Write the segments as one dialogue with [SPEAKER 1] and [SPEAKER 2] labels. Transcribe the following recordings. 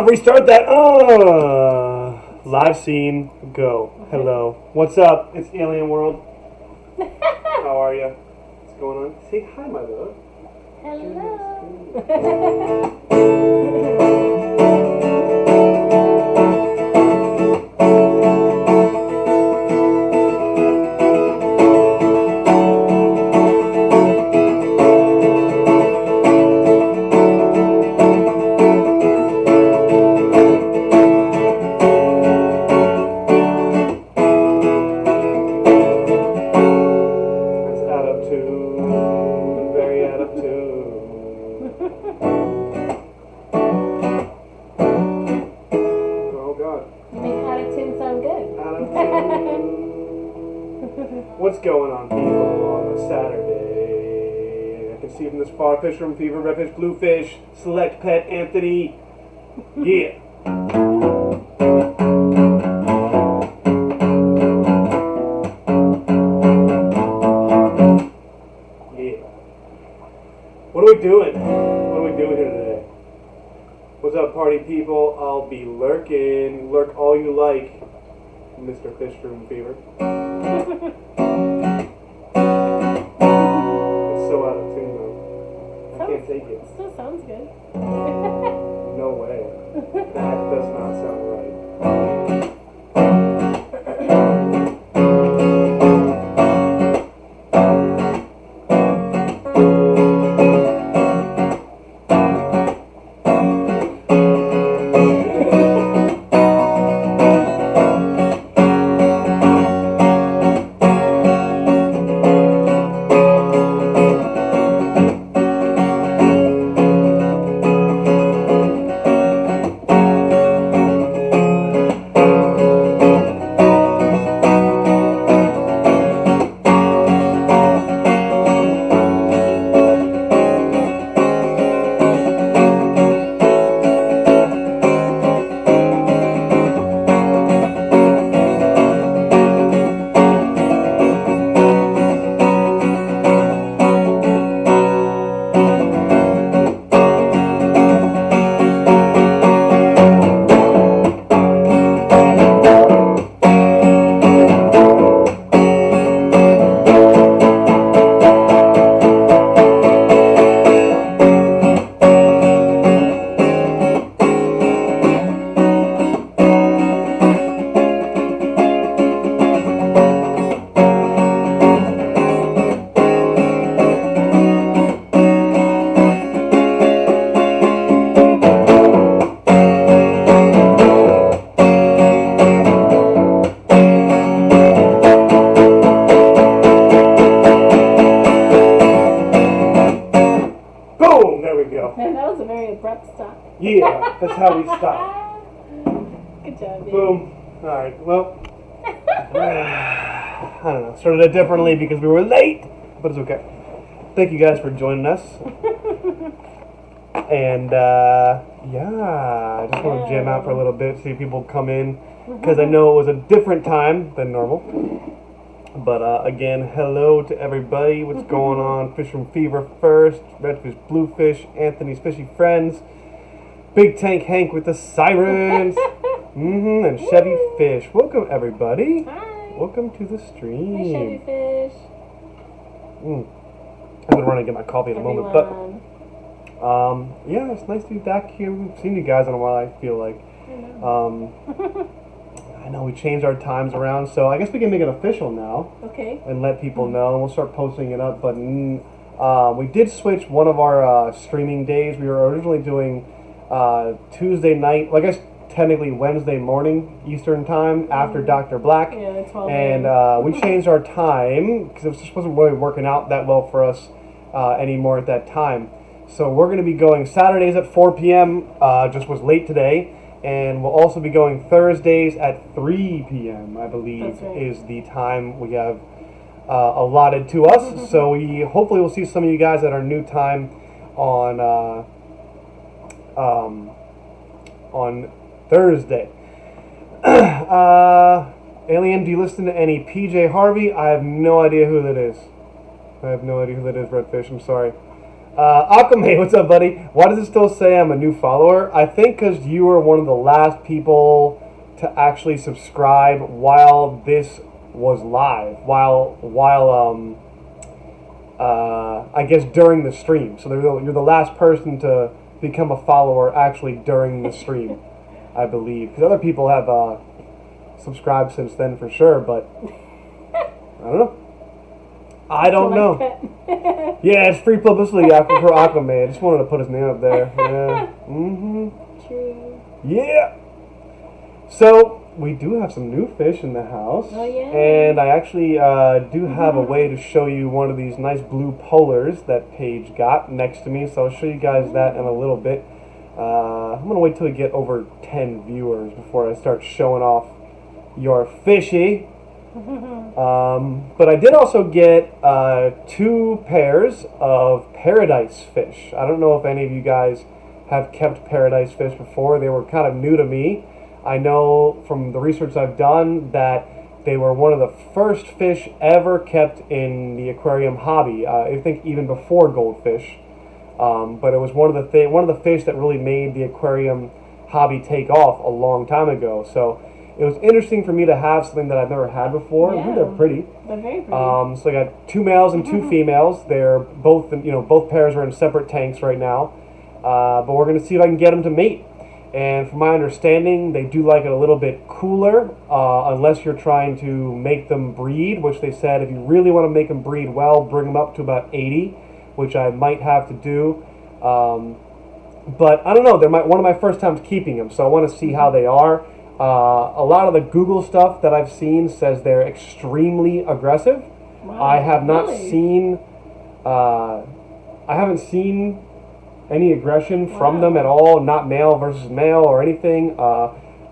[SPEAKER 1] Restart that. Live scene, go. Hello. What's up? It's Alien World. How are you? What's going on? Say hi, my love.
[SPEAKER 2] Hello.
[SPEAKER 1] What's going on, people, on a Saturday? I can see from this far, fish room fever, redfish, bluefish, select pet, Anthony. Yeah. Yeah. What are we doing? What are we doing here today? What's up, party people? I'll be lurking. Lurk all you like, Mr. Fish Room Fever. Can't take it.
[SPEAKER 2] Still sounds good.
[SPEAKER 1] No way. That does not sound right. Yeah, that's how we stop.
[SPEAKER 2] Good job, baby.
[SPEAKER 1] Boom. Alright, well, I don't know. Started it differently because we were late, but it's okay. Thank you guys for joining us. And, yeah, I just want to jam out for a little bit, see if people come in, because I know it was a different time than normal. But, again, hello to everybody. What's going on? Fish from Fever first, Redfish, Bluefish, Anthony's Fishy Friends, Big Tank Hank with the sirens, and Chevy Fish. Welcome, everybody.
[SPEAKER 2] Hi.
[SPEAKER 1] Welcome to the stream.
[SPEAKER 2] Hi, Chevy Fish.
[SPEAKER 1] I'm going to run and get my coffee in a moment. But, yeah, it's nice to be back here. We've seen you guys in a while, I feel like. I know we changed our times around, so I guess we can make it official now.
[SPEAKER 2] Okay.
[SPEAKER 1] And let people know, and we'll start posting it up. But we did switch one of our streaming days. We were originally doing Tuesday night, well, I guess technically Wednesday morning Eastern time after Dr. Black.
[SPEAKER 2] Yeah, 12
[SPEAKER 1] and we changed our time because it just wasn't really working out that well for us anymore at that time. So we're going to be going Saturdays at 4 p.m. Just was late today. And we'll also be going Thursdays at 3 p.m., I believe, is the time we have allotted to us. So we hopefully will see some of you guys at our new time on Thursday. Alien, do you listen to any PJ Harvey? I have no idea who that is. Redfish, I'm sorry. Aquaman, what's up, buddy? Why does it still say I'm a new follower? I think because you were one of the last people to actually subscribe while this was live. I guess during the stream. So you're the last person to become a follower actually during the stream, I believe. Because other people have subscribed since then for sure, but I don't know. I don't know. Yeah, it's free publicity for Aquaman. I just wanted to put his name up there. Yeah.
[SPEAKER 2] True.
[SPEAKER 1] Yeah. So we do have some new fish in the house.
[SPEAKER 2] Oh yeah.
[SPEAKER 1] And I actually do have a way to show you one of these nice blue polars that Paige got next to me. So I'll show you guys that in a little bit. I'm gonna wait till we get over 10 viewers before I start showing off your fishy. But I did also get 2 pairs of paradise fish. I don't know if any of you guys have kept paradise fish before. They were kind of new to me. I know from the research I've done that they were one of the first fish ever kept in the aquarium hobby. I think even before goldfish. But it was one of the fish that really made the aquarium hobby take off a long time ago. So it was interesting for me to have something that I've never had before.
[SPEAKER 2] Yeah.
[SPEAKER 1] I think they're pretty.
[SPEAKER 2] They're very pretty.
[SPEAKER 1] So I got 2 males and 2 females. They're both, both pairs are in separate tanks right now. But we're going to see if I can get them to mate. And from my understanding, they do like it a little bit cooler, unless you're trying to make them breed, which they said if you really want to make them breed well, bring them up to about 80, which I might have to do. But I don't know. They're one of my first times keeping them, so I want to see how they are. A lot of the Google stuff that I've seen says they're extremely aggressive.
[SPEAKER 2] Wow,
[SPEAKER 1] I have not
[SPEAKER 2] really?
[SPEAKER 1] seen. I haven't seen any aggression from
[SPEAKER 2] Wow.
[SPEAKER 1] them at all. Not male versus male or anything.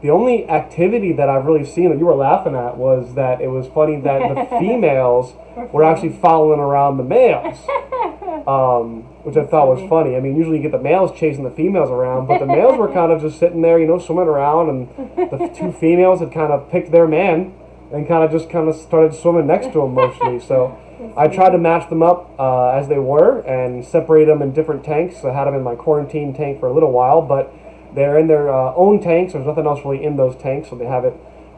[SPEAKER 1] The only activity that I've really seen that you were laughing at was that it was funny that the females were actually following around the males. Which I thought was funny. I mean, usually you get the males chasing the females around, but the males were kind of just sitting there, swimming around, and the 2 females had kind of picked their man and kind of started swimming next to him mostly. So I tried to match them up as they were and separate them in different tanks. I had them in my quarantine tank for a little while, but they're in their own tanks. There's nothing else really in those tanks, so they have it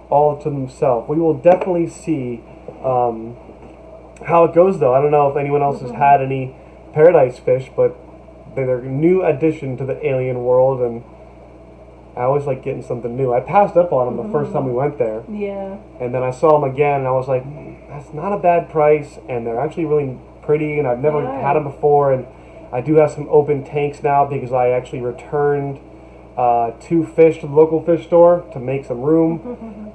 [SPEAKER 1] all to themselves. We will definitely see how it goes, though. I don't know if anyone else has had any paradise fish, but they're a new addition to the alien world, and I always like getting something new. I passed up on them the first time we went there.
[SPEAKER 2] Yeah.
[SPEAKER 1] And then I saw them again, and I was like, that's not a bad price, and they're actually really pretty, and I've never had them before, and I do have some open tanks now because I actually returned 2 fish to the local fish store to make some room.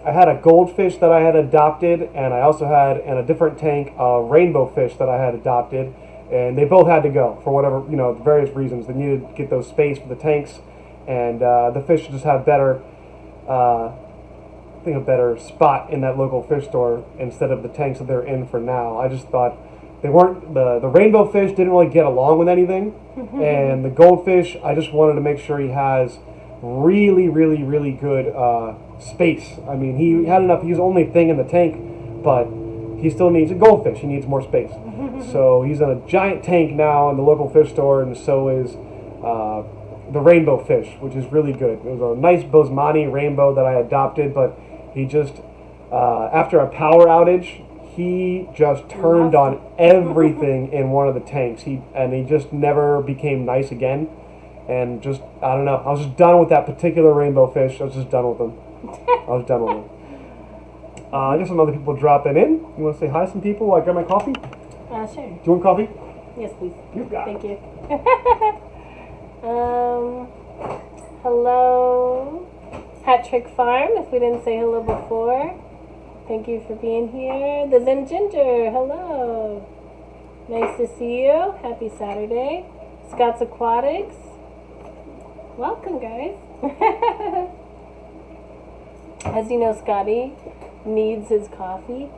[SPEAKER 1] I had a goldfish that I had adopted, and I also had in a different tank a rainbow fish that I had adopted, and they both had to go for whatever, various reasons. They needed to get those space for the tanks, and the fish just have better, I think a better spot in that local fish store instead of the tanks that they're in for now. I just thought they weren't, the rainbow fish didn't really get along with anything, and the goldfish, I just wanted to make sure he has really, really, really good space. I mean, he had enough, he's the only thing in the tank, but he still needs a goldfish. He needs more space. So he's in a giant tank now in the local fish store, and so is the rainbow fish, which is really good. It was a nice Bosemani rainbow that I adopted, but he just, after a power outage, he just turned on everything in one of the tanks. He just never became nice again. And just, I don't know, I was just done with that particular rainbow fish. I was just done with him. I guess some other people dropping in. You want to say hi to some people while I grab my coffee? Do
[SPEAKER 2] Sure.
[SPEAKER 1] you want coffee?
[SPEAKER 2] Yes, please.
[SPEAKER 1] You got
[SPEAKER 2] Thank
[SPEAKER 1] it.
[SPEAKER 2] you. Hello, Hat Trick Farm, if we didn't say hello before. Thank you for being here. The Zen Ginger, hello. Nice to see you. Happy Saturday. Scott's Aquatics. Welcome, guys. As you know, Scotty needs his coffee.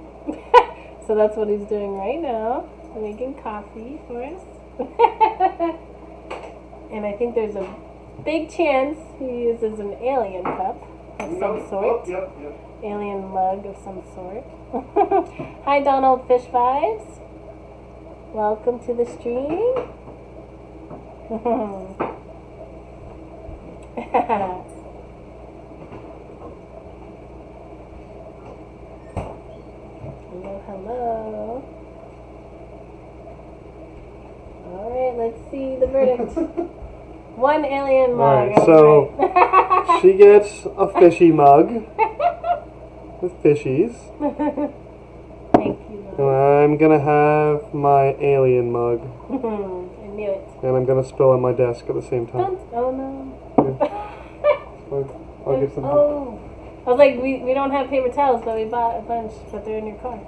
[SPEAKER 2] So that's what he's doing right now. Making coffee for us. And I think there's a big chance he uses an alien cup of some sort.
[SPEAKER 1] Yep.
[SPEAKER 2] Alien mug of some sort. Hi, Donald Fish Vibes. Welcome to the stream. Hello. Alright, let's see the verdict. One alien mug.
[SPEAKER 1] Alright, so she gets a fishy mug with fishies.
[SPEAKER 2] Thank you.
[SPEAKER 1] And I'm gonna have my alien mug.
[SPEAKER 2] I knew it.
[SPEAKER 1] And I'm gonna spill on my desk at the same time.
[SPEAKER 2] Oh no.
[SPEAKER 1] I'll get some.
[SPEAKER 2] Oh. I was like, we don't have paper towels, but we bought a bunch, but they're in your car.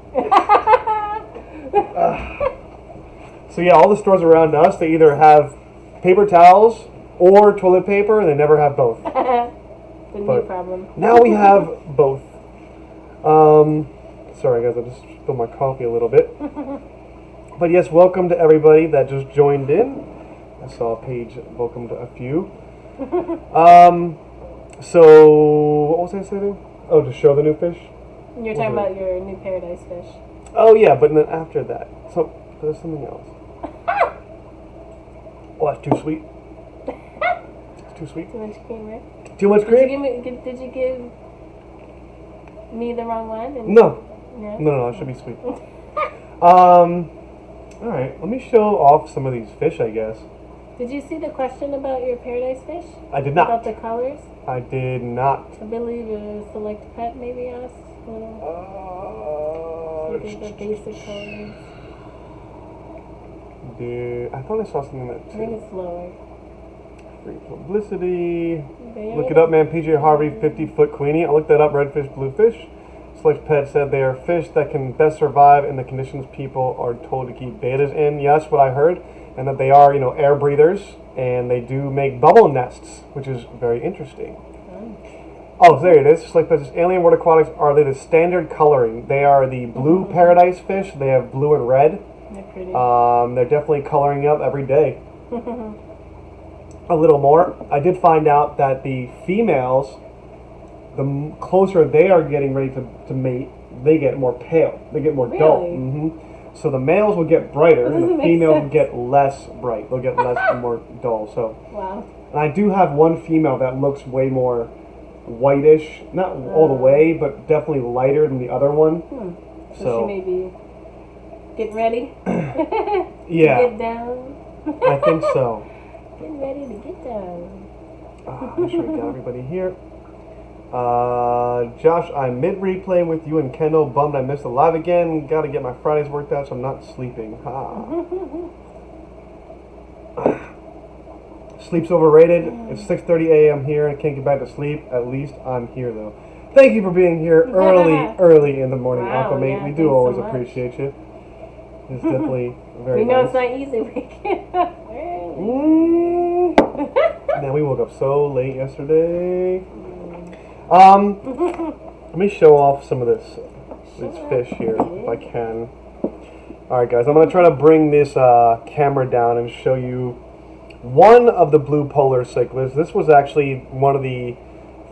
[SPEAKER 1] So yeah, all the stores around us, they either have paper towels or toilet paper, and they never have both.
[SPEAKER 2] The new problem.
[SPEAKER 1] Now we have both. Sorry guys, I just spilled my coffee a little bit. But yes, welcome to everybody that just joined in. I saw a page welcomed a few. So what was I saying? Oh, to show the new fish?
[SPEAKER 2] You're talking about your new paradise fish.
[SPEAKER 1] Oh yeah, but then after that, so there's something else. Oh, that's too sweet. It's too sweet.
[SPEAKER 2] Too much cream, right?
[SPEAKER 1] Too much cream?
[SPEAKER 2] Did you give me the wrong one?
[SPEAKER 1] No.
[SPEAKER 2] No?
[SPEAKER 1] No, it should be sweet. Alright, let me show off some of these fish, I guess.
[SPEAKER 2] Did you see the question about your paradise fish?
[SPEAKER 1] I did not.
[SPEAKER 2] About the colors?
[SPEAKER 1] I did not.
[SPEAKER 2] I believe a select pet maybe asked. The basic colors.
[SPEAKER 1] Dude, I thought I saw something that
[SPEAKER 2] I think it's lower.
[SPEAKER 1] free publicity.
[SPEAKER 2] There.
[SPEAKER 1] Look it up, man. PJ Harvey, 50-foot queenie. I looked that up. Redfish, bluefish. Select Pet said they are fish that can best survive in the conditions people are told to keep betas in. Yes, what I heard, and that they are, air breathers, and they do make bubble nests, which is very interesting. Oh, there it is. Select Pet says Alien World Aquatics are they the standard coloring? They are the blue paradise fish. They have blue and red.
[SPEAKER 2] They're pretty.
[SPEAKER 1] They're definitely coloring up every day. A little more. I did find out that the females, the closer they are getting ready to mate, they get more pale. They get more dull.
[SPEAKER 2] Really?
[SPEAKER 1] So the males will get brighter,
[SPEAKER 2] That
[SPEAKER 1] and the
[SPEAKER 2] doesn't make
[SPEAKER 1] females will
[SPEAKER 2] sense.
[SPEAKER 1] get less bright. They'll get less and more dull. So,
[SPEAKER 2] Wow.
[SPEAKER 1] and I do have one female that looks way more whitish, not all the way, but definitely lighter than the other one.
[SPEAKER 2] So she may be getting ready.
[SPEAKER 1] Yeah,
[SPEAKER 2] To get down.
[SPEAKER 1] I think so.
[SPEAKER 2] Getting ready to get down.
[SPEAKER 1] Make sure we got everybody here. Josh, I'm mid-replay with you and Kendall. Bummed I missed the live again. Got to get my Fridays worked out, so I'm not sleeping. Sleep's overrated. It's 6:30 a.m. here. I can't get back to sleep. At least I'm here, though. Thank you for being here early in the morning,
[SPEAKER 2] Wow,
[SPEAKER 1] Aquamate.
[SPEAKER 2] yeah,
[SPEAKER 1] we
[SPEAKER 2] thanks
[SPEAKER 1] do always
[SPEAKER 2] so much.
[SPEAKER 1] appreciate you. It's definitely very
[SPEAKER 2] We know
[SPEAKER 1] nice.
[SPEAKER 2] it's not easy waking up early.
[SPEAKER 1] Man, we woke up so late yesterday. Let me show off some of this fish here if I can. Alright guys, I'm going to try to bring this camera down and show you one of the blue polar cichlids. This was actually one of the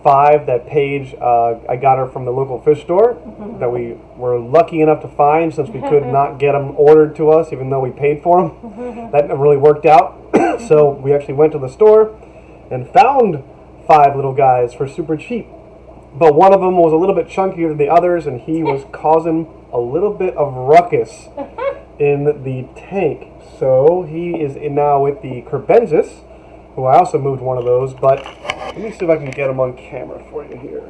[SPEAKER 1] 5 that Paige, I got her from the local fish store that we were lucky enough to find since we could not get them ordered to us even though we paid for them. That really worked out. So we actually went to the store and found 5 little guys for super cheap. But one of them was a little bit chunkier than the others, and he was causing a little bit of ruckus in the tank. So he is now with the Crebensis, who I also moved one of those. But let me see if I can get him on camera for you here.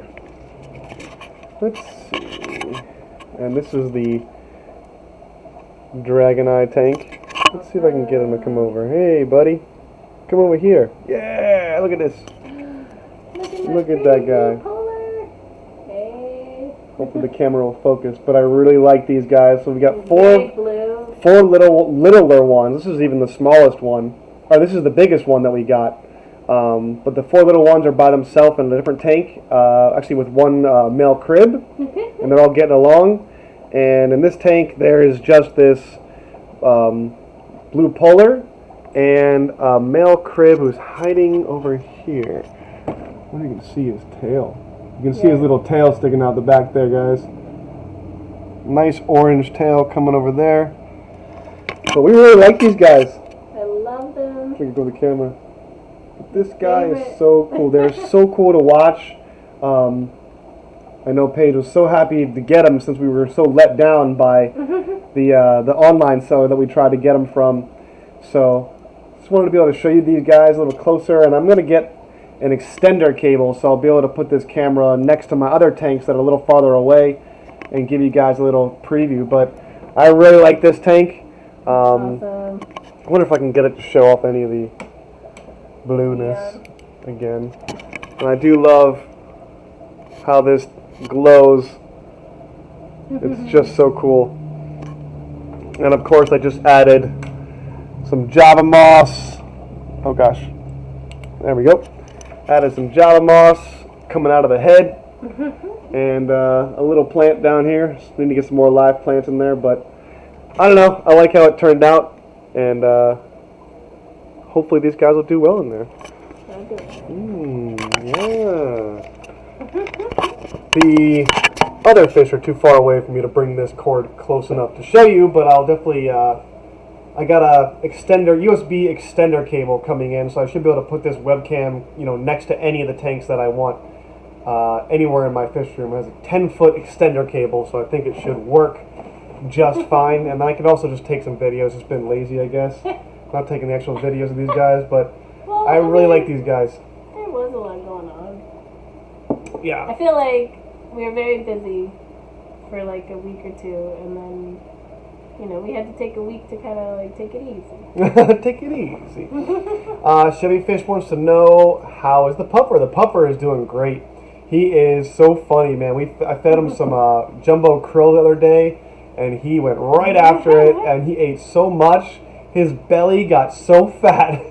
[SPEAKER 1] Let's see. And this is the Dragon Eye tank. Let's see if I can get him to come over. Hey, buddy. Come over here. Yeah, look at this. Look at that guy. Hopefully the camera will focus, but I really like these guys. So we got 4 littler ones. This is even the smallest one. Or this is the biggest one that we got. But the 4 little ones are by themselves in a different tank, actually with one male crib, and they're all getting along. And in this tank, there is just this blue polar and a male crib who's hiding over here. Well, you can see his tail. You can see his little tail sticking out the back there, guys. Nice orange tail coming over there. But we really like these guys.
[SPEAKER 2] I love them.
[SPEAKER 1] I can go to the camera. This guy
[SPEAKER 2] Favorite.
[SPEAKER 1] is so cool. They're so cool to watch. I know Paige was so happy to get them since we were so let down by the online seller that we tried to get them from. So just wanted to be able to show you these guys a little closer, and I'm going to get an extender cable so I'll be able to put this camera next to my other tanks that are a little farther away and give you guys a little preview. But I really like this tank.
[SPEAKER 2] Awesome.
[SPEAKER 1] I wonder if I can get it to show off any of the blueness again. And I do love how this glows. It's just so cool. And of course I just added some Java moss. Oh gosh. There we go. Added some Java moss coming out of the head. And a little plant down here. Just need to get some more live plants in there, but I don't know. I like how it turned out, and hopefully these guys will do well in there. Yeah. The other fish are too far away for me to bring this cord close enough to show you, but I'll definitely, I got a USB extender cable coming in, so I should be able to put this webcam, next to any of the tanks that I want, anywhere in my fish room. It has a 10-foot extender cable, so I think it should work just fine. And I can also just take some videos. It's been lazy, I guess. Not taking the actual videos of these guys, but I really like these guys.
[SPEAKER 2] There was a lot going on.
[SPEAKER 1] Yeah.
[SPEAKER 2] I feel like we were very busy for like a week or two, and then we had to take a week to kind of like take it easy.
[SPEAKER 1] Take it easy. Chevy Fish wants to know, how is the pupper? The pupper is doing great. He is so funny, man. I fed him some jumbo krill the other day, and he went right after it, and he ate so much. His belly got so fat.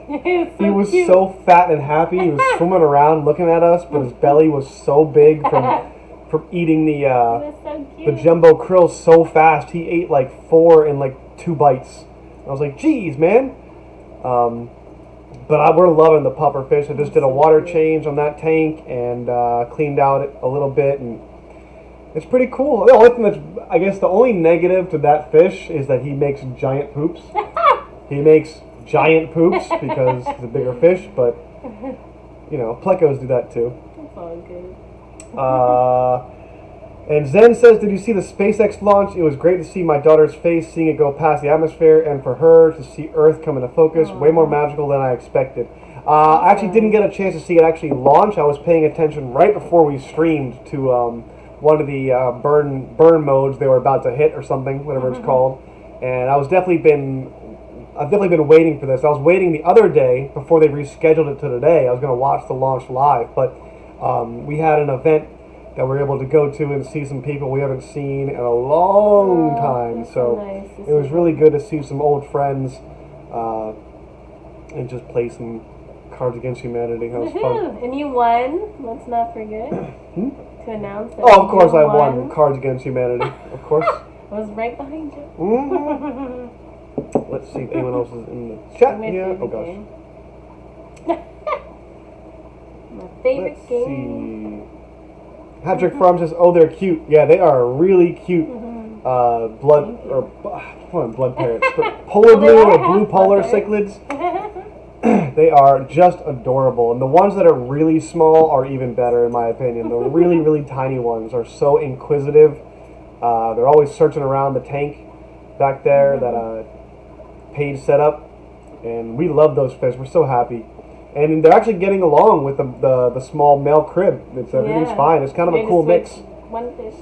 [SPEAKER 1] He was so fat and happy. He was swimming around looking at us, but his belly was so big from eating the jumbo krill so fast. He ate like 4 in like 2 bites. I was like, geez, man. But we're loving the pupper fish. I just did a water change on that tank and cleaned out it a little bit, and it's pretty cool. The only thing I guess the only negative to that fish is that he makes giant poops. He makes giant poops because he's a bigger fish, but plecos do that too.
[SPEAKER 2] That's all good.
[SPEAKER 1] And Zen says, did you see the SpaceX launch? It was great to see my daughter's face, seeing it go past the atmosphere, and for her to see Earth come into focus. Way more magical than I expected. I actually didn't get a chance to see it actually launch. I was paying attention right before we streamed to one of the burn modes they were about to hit or something, whatever it's called. And I've definitely been waiting for this. I was waiting the other day before they rescheduled it to today. I was going to watch the launch live, but we had an event that we're able to go to and see some people we haven't seen in a long time. So
[SPEAKER 2] nice.
[SPEAKER 1] it was really good to see some old friends and just play some Cards Against Humanity. That was fun.
[SPEAKER 2] And you won. Let's not forget to announce that.
[SPEAKER 1] Oh, of course I won Cards Against Humanity. Of course.
[SPEAKER 2] I was right behind you.
[SPEAKER 1] Let's see if anyone else is in the chat here. Oh gosh.
[SPEAKER 2] My favorite
[SPEAKER 1] Let's
[SPEAKER 2] game.
[SPEAKER 1] see. Patrick Farm says, "Oh, they're cute. Yeah, they are really cute. Blood parrots, but polar blue or blue polar cichlids. They are just adorable. And the ones that are really small are even better, in my opinion. The really, really tiny ones are so inquisitive. They're always searching around the tank back there that Paige set up, and we love those fish. We're so happy." And they're actually getting along with the small male crib. Everything's fine. It's kind of a cool mix.
[SPEAKER 2] One fish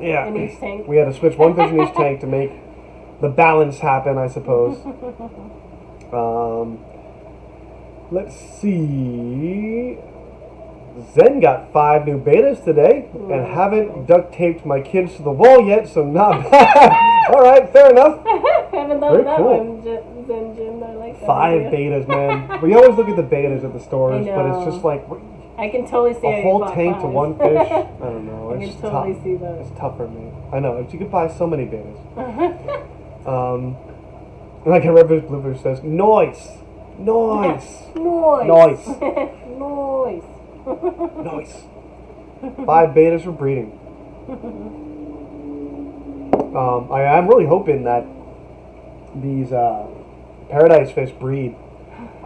[SPEAKER 1] in
[SPEAKER 2] each tank.
[SPEAKER 1] We had to switch one fish in each tank to make the balance happen, I suppose. Let's see. Zen got 5 new betas today, and haven't duct taped my kids to the wall yet, so not bad. All right, fair enough.
[SPEAKER 2] Haven't done that one, Zen Jim. I like that.
[SPEAKER 1] 5 betas, man. We always look at the betas at the stores, but it's just like
[SPEAKER 2] I can totally see
[SPEAKER 1] a whole tank to one fish. I don't know.
[SPEAKER 2] I
[SPEAKER 1] It's
[SPEAKER 2] can totally
[SPEAKER 1] tough.
[SPEAKER 2] see that.
[SPEAKER 1] It's tough for me. I know. You could buy so many betas. Like a Red Fish Bluefish says, noise. Noise.
[SPEAKER 2] Noise.
[SPEAKER 1] Noise. Noise. 5 betas for breeding. I am really hoping that these paradise fish breed.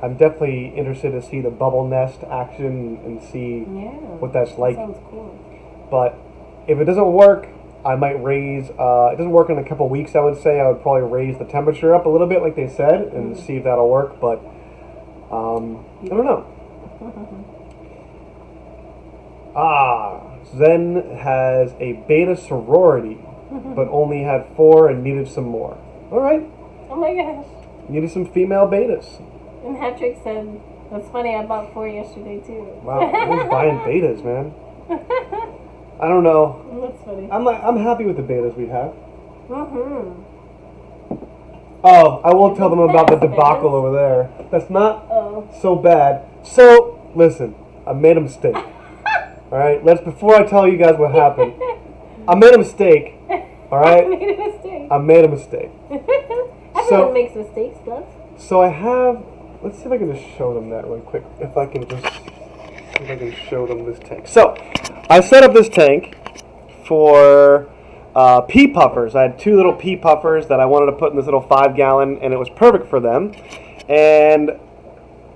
[SPEAKER 1] I'm definitely interested to see the bubble nest action and see what that's like.
[SPEAKER 2] That sounds cool.
[SPEAKER 1] But if it doesn't work, I might raise. It doesn't work in a couple weeks. I would say I would probably raise the temperature up a little bit, like they said, and see if that'll work. But I don't know. Zen has a beta sorority, but only had 4 and needed some more. All right.
[SPEAKER 2] Oh my gosh.
[SPEAKER 1] Needed some female betas.
[SPEAKER 2] And Patrick said, "That's funny. I bought 4 yesterday too."
[SPEAKER 1] Wow, who's buying betas, man? I don't know.
[SPEAKER 2] That's funny.
[SPEAKER 1] I'm happy with the betas we have. Oh, I won't tell them about the debacle over there. That's not so bad. So listen, I made a mistake. All right, before I tell you guys what happened, I made a mistake. All right, I made a mistake.
[SPEAKER 2] Everyone makes mistakes, love.
[SPEAKER 1] So I have. Let's see if I can just show them that real quick. If I can show them this tank. So I set up this tank for pea puffers. I had 2 little pea puffers that I wanted to put in this little 5-gallon, and it was perfect for them. And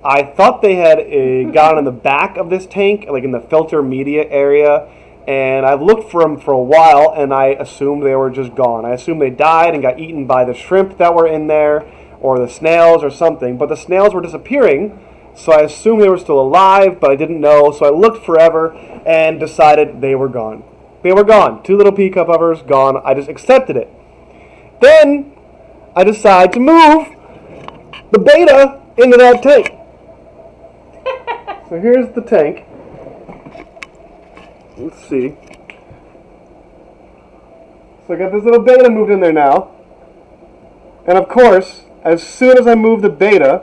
[SPEAKER 1] I thought they had gotten in the back of this tank, like in the filter media area, and I've looked for them for a while, and I assumed they were just gone. I assumed they died and got eaten by the shrimp that were in there, or the snails or something, but the snails were disappearing, so I assumed they were still alive, but I didn't know, so I looked forever and decided they were gone. They were gone. 2 little pea puffers, gone. I just accepted it. Then I decided to move the beta into that tank. So here's the tank. Let's see. So I got this little beta moved in there now. And of course, as soon as I move the beta,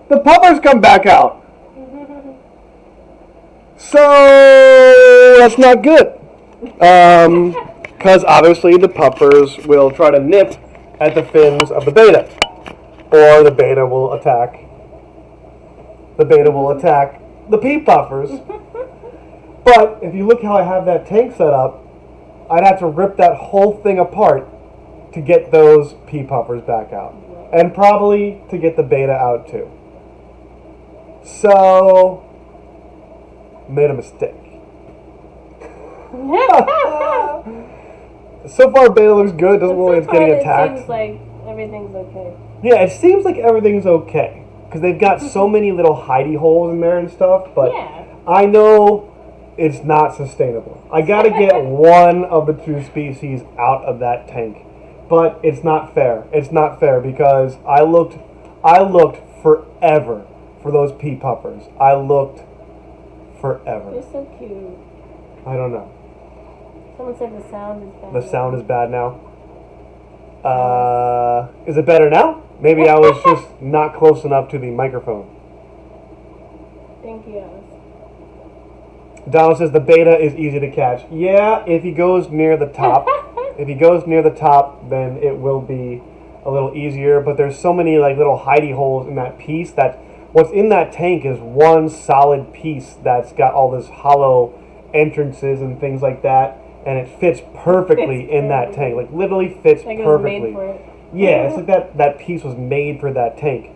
[SPEAKER 1] the puffers come back out. So that's not good. Because obviously the puffers will try to nip at the fins of the beta. Or the beta will attack. The beta will attack the pea puffers. But if you look how I have that tank set up, I'd have to rip that whole thing apart to get those pea puffers back out. And probably to get the beta out too. So, made a mistake. So far beta looks good, doesn't look like it's getting attacked.
[SPEAKER 2] It seems like everything's okay.
[SPEAKER 1] Yeah, it seems like everything's okay. Because they've got so many little hidey holes in there and stuff, but I know it's not sustainable. I gotta get one of the 2 species out of that tank. But it's not fair. It's not fair because I looked forever for those pea puffers. I looked forever.
[SPEAKER 2] They're so cute.
[SPEAKER 1] I don't know.
[SPEAKER 2] Someone said the sound is bad.
[SPEAKER 1] The sound is bad now. Is it better now? Maybe I was just not close enough to the microphone.
[SPEAKER 2] Thank you, Alice.
[SPEAKER 1] Donald says the beta is easy to catch. Yeah, if he goes near the top. If he goes near the top, then it will be a little easier. But there's so many like little hidey holes in that piece that what's in that tank is one solid piece that's got all this hollow entrances and things like that. And it fits perfectly in that tank. Like literally fits
[SPEAKER 2] like
[SPEAKER 1] perfectly.
[SPEAKER 2] It was made for it.
[SPEAKER 1] Yeah, it's like that piece was made for that tank.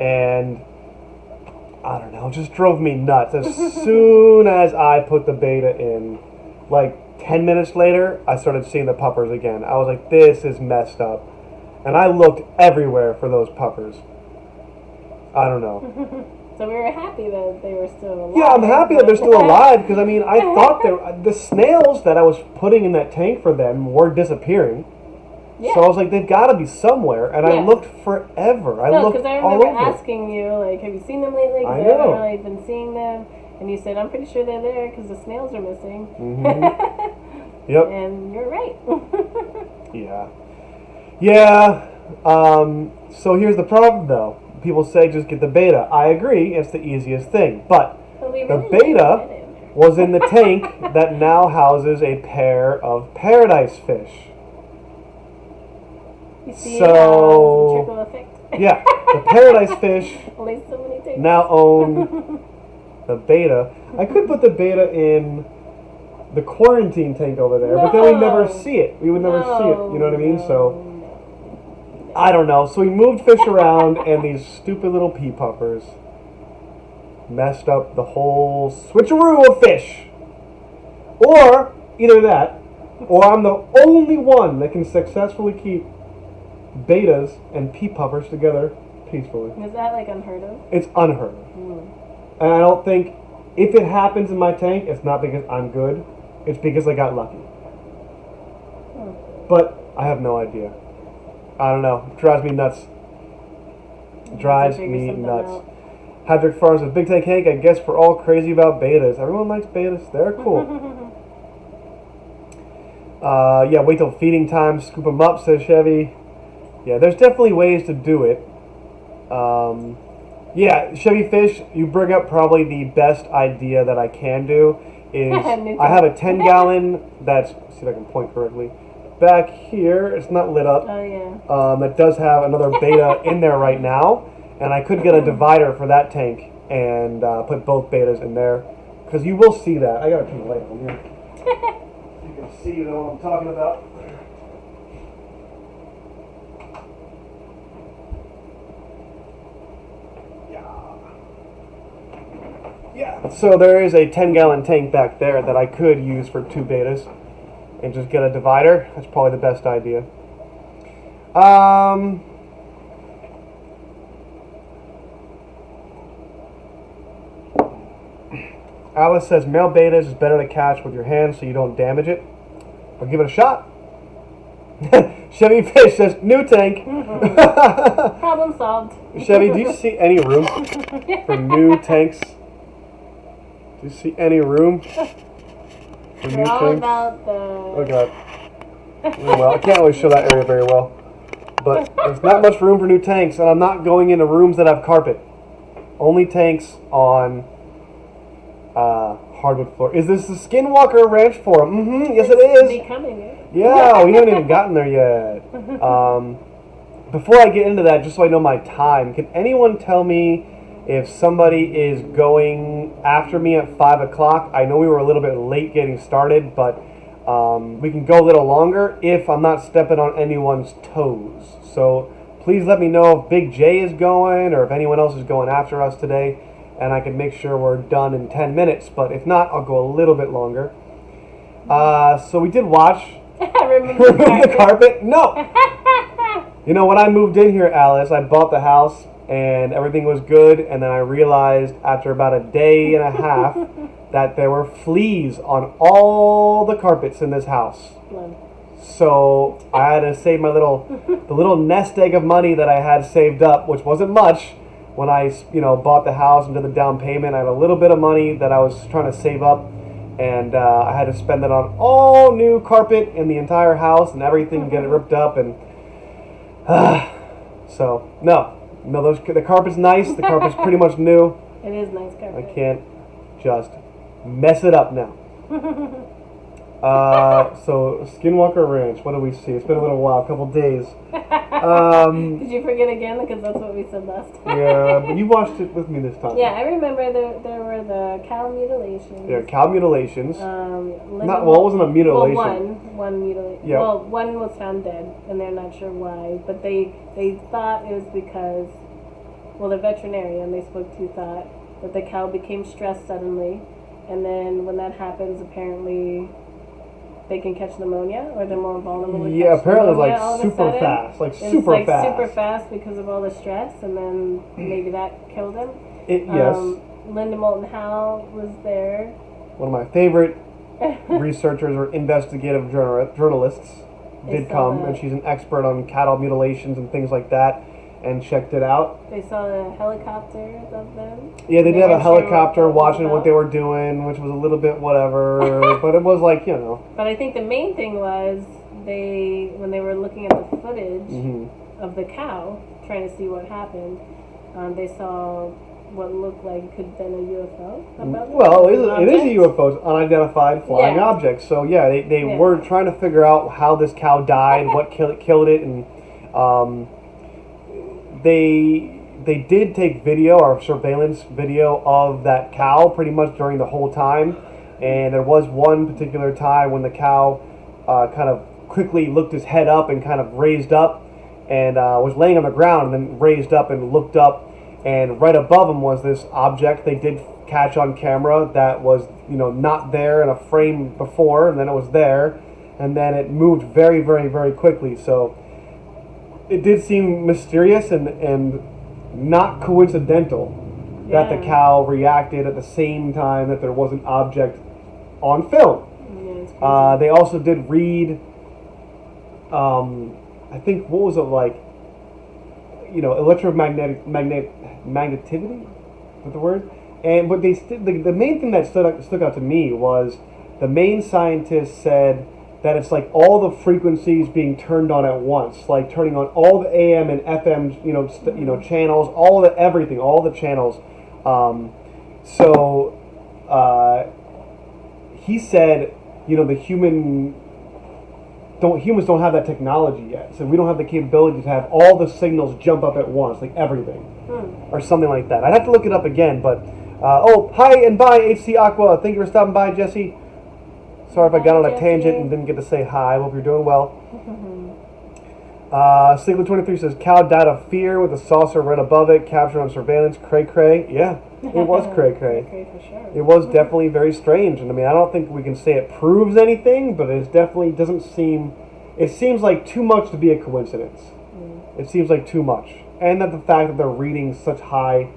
[SPEAKER 1] And I don't know, it just drove me nuts. As soon as I put the beta in, like 10 minutes later, I started seeing the puffers again. I was like, this is messed up. And I looked everywhere for those puffers. I don't know.
[SPEAKER 2] So we were happy that they were still alive.
[SPEAKER 1] Yeah, I'm happy that they're still alive because, I mean, I thought the snails that I was putting in that tank for them were disappearing. Yeah. So I was like, they've got to be somewhere. And I looked forever. I looked
[SPEAKER 2] because I
[SPEAKER 1] all
[SPEAKER 2] remember
[SPEAKER 1] over.
[SPEAKER 2] Asking you, like, have you seen them lately? Because I haven't really been seeing them. And you said, I'm pretty sure they're there because the snails are missing.
[SPEAKER 1] Mm-hmm. Yep.
[SPEAKER 2] And you're right.
[SPEAKER 1] Yeah. Yeah. So here's the problem, though. People say just get the beta. I agree. It's the easiest thing. But the beta was in the tank that now houses a pair of paradise fish.
[SPEAKER 2] You see
[SPEAKER 1] so,
[SPEAKER 2] trickle effect?
[SPEAKER 1] Yeah. The paradise fish
[SPEAKER 2] Only so many tanks.
[SPEAKER 1] now own the beta. I could put the beta in the quarantine tank over there, but then we'd never see it. We would never see it. You know what I mean? So I don't know. So we moved fish around, and these stupid little pea puffers messed up the whole switcheroo of fish. Or either that, or I'm the only one that can successfully keep betas and pea puffers together peacefully.
[SPEAKER 2] Is that like unheard of?
[SPEAKER 1] It's unheard of. And I don't think, if it happens in my tank, it's not because I'm good. It's because I got lucky. But I have no idea. I don't know. It drives me nuts. Drives me nuts. Hadrick Farms with Big Tank Hank. I guess we're all crazy about betas. Everyone likes betas. They're cool. Yeah, wait till feeding time. Scoop them up, says Chevy. Yeah, there's definitely ways to do it. Yeah, Chevy Fish, you bring up probably the best idea that I can do is I have a 10-gallon that's, see if I can point correctly, back here. It's not lit up.
[SPEAKER 2] Oh, yeah.
[SPEAKER 1] It does have another beta in there right now, and I could get a divider for that tank and put both betas in there, because you will see that. I gotta turn the light on here. You can see what I'm talking about. Yeah, so there is a 10-gallon tank back there that I could use for 2 betas and just get a divider. That's probably the best idea. Alice says male betas is better to catch with your hands so you don't damage it. I'll give it a shot. Chevy Fish says new tank.
[SPEAKER 2] Problem solved.
[SPEAKER 1] Chevy, do you see any room for new tanks? Do you see any room for new
[SPEAKER 2] We're all
[SPEAKER 1] tanks?
[SPEAKER 2] about the...
[SPEAKER 1] Oh god. Well, I can't really show that area very well. But there's not much room for new tanks, and I'm not going into rooms that have carpet. Only tanks on hardwood floor. Is this the Skinwalker Ranch Forum? Mm-hmm, yes it is.
[SPEAKER 2] Becoming it.
[SPEAKER 1] Yeah, we haven't even gotten there yet. Before I get into that, just so I know my time, can anyone tell me if somebody is going after me at 5 o'clock? I know we were a little bit late getting started, but we can go a little longer if I'm not stepping on anyone's toes. So please let me know if Big J is going or if anyone else is going after us today, and I can make sure we're done in 10 minutes. But if not, I'll go a little bit longer. So we did watch
[SPEAKER 2] Remove
[SPEAKER 1] the carpet. No. You know, when I moved in here, Alice, I bought the house and everything was good, and then I realized after about a day and a half that there were fleas on all the carpets in this house. So I had to save the little nest egg of money that I had saved up, which wasn't much. When I, bought the house and did the down payment, I had a little bit of money that I was trying to save up, and I had to spend it on all new carpet in the entire house and everything, get it ripped up, and so no, the carpet's nice. The carpet's pretty much new.
[SPEAKER 2] It is nice carpet.
[SPEAKER 1] I can't just mess it up now. So Skinwalker Ranch, what do we see? It's been a little while, a couple days.
[SPEAKER 2] Did you forget again? Because that's what we said last time.
[SPEAKER 1] Yeah, but you watched it with me this time.
[SPEAKER 2] Yeah, I remember there were the cow mutilations.
[SPEAKER 1] Yeah, cow mutilations.
[SPEAKER 2] It
[SPEAKER 1] wasn't a mutilation.
[SPEAKER 2] Well, one mutilation.
[SPEAKER 1] Yep.
[SPEAKER 2] Well, one was found dead, and they're not sure why, but they thought it was because, the veterinarian they spoke to thought that the cow became stressed suddenly, and then when that happens, apparently they can catch pneumonia, or they're more vulnerable to catch
[SPEAKER 1] apparently
[SPEAKER 2] pneumonia
[SPEAKER 1] it's like super fast.
[SPEAKER 2] Super fast because of all the stress, and then maybe that killed him.
[SPEAKER 1] Yes.
[SPEAKER 2] Linda Moulton Howe was there.
[SPEAKER 1] One of my favorite researchers or investigative journalists did come, and she's an expert on cattle mutilations and things like that, and checked it out.
[SPEAKER 2] They saw the helicopter of them.
[SPEAKER 1] Yeah, they did have a helicopter watching what they were doing, which was a little bit whatever, but it was like,
[SPEAKER 2] But I think the main thing was when they were looking at the footage of the cow, trying to see what happened, they saw what looked like could have been a UFO.
[SPEAKER 1] Well, it is a UFO, it's unidentified flying object. So yeah, they were trying to figure out how this cow died, what killed it, and they did take video or surveillance video of that cow pretty much during the whole time, and there was one particular time when the cow kind of quickly looked his head up and kind of raised up, and was laying on the ground, and then raised up and looked up, and right above him was this object they did catch on camera that was, not there in a frame before, and then it was there, and then it moved very, very, very quickly. So it did seem mysterious and not coincidental that the cow reacted at the same time that there was an object on film. Yeah, they also did read, I think, what was it like? Magnetivity? Is that the word? But the main thing that stuck out to me was the main scientist said that it's like all the frequencies being turned on at once, like turning on all the AM and FM, channels, all the everything, all the channels. He said, the humans don't have that technology yet, so we don't have the capability to have all the signals jump up at once, like everything, or something like that. I'd have to look it up again, but hi and bye, HC Aqua. Thank you for stopping by, Jesse. Sorry if I got on a tangent and didn't get to say hi. Hope you're doing well. Stigler23 says, cow died of fear with a saucer right above it, captured on surveillance. Cray cray. Yeah, it was cray cray. For sure. It was definitely very strange. And I mean, I don't think we can say it proves anything, but it definitely doesn't seem, it seems like too much to be a coincidence. It seems like too much. And that the fact that they're reading such high,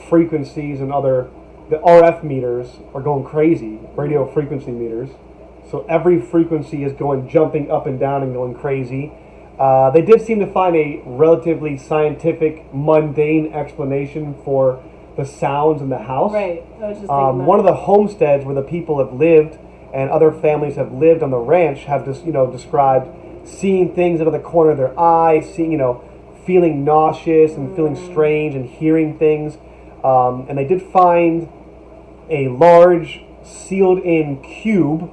[SPEAKER 1] frequencies and the RF meters are going crazy, radio frequency meters. So every frequency is jumping up and down and going crazy. They did seem to find a relatively scientific, mundane explanation for the sounds in the house.
[SPEAKER 2] Right. I was just thinking
[SPEAKER 1] one of the homesteads where the people have lived and other families have lived on the ranch have just, described seeing things out of the corner of their eye, feeling nauseous and feeling strange and hearing things. And they did find a large sealed-in cube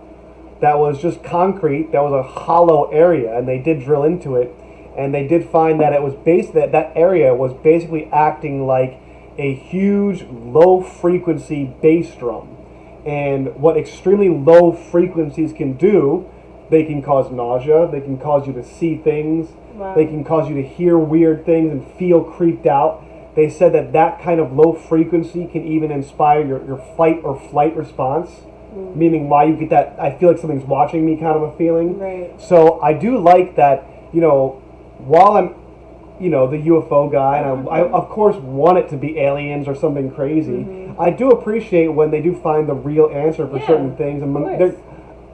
[SPEAKER 1] that was just concrete, that was a hollow area, and they did drill into it, and they did find that it was that area was basically acting like a huge low-frequency bass drum. And what extremely low frequencies can do, they can cause nausea, they can cause you to see things, they can cause you to hear weird things and feel creeped out. They said that kind of low frequency can even inspire your fight or flight response. Meaning why you get that, I feel like something's watching me kind of a feeling.
[SPEAKER 2] Right.
[SPEAKER 1] So I do like that, while I'm, the UFO guy, and I of course want it to be aliens or something crazy, I do appreciate when they do find the real answer for certain things. And they're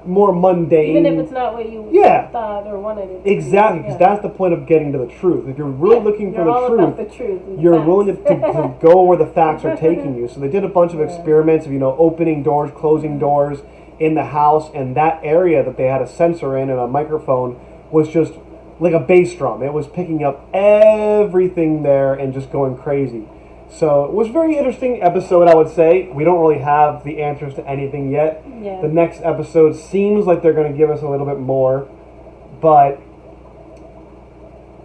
[SPEAKER 1] more mundane.
[SPEAKER 2] Even if it's not what you thought or wanted it to
[SPEAKER 1] exactly, because that's the point of getting to the truth. If you're really looking for the truth, you're willing to go where the facts are taking you. So they did a bunch of experiments of, opening doors, closing doors in the house, and that area that they had a sensor in and a microphone was just like a bass drum. It was picking up everything there and just going crazy. So it was a very interesting episode, I would say. We don't really have the answers to anything yet.
[SPEAKER 2] Yeah.
[SPEAKER 1] The next episode seems like they're going to give us a little bit more, but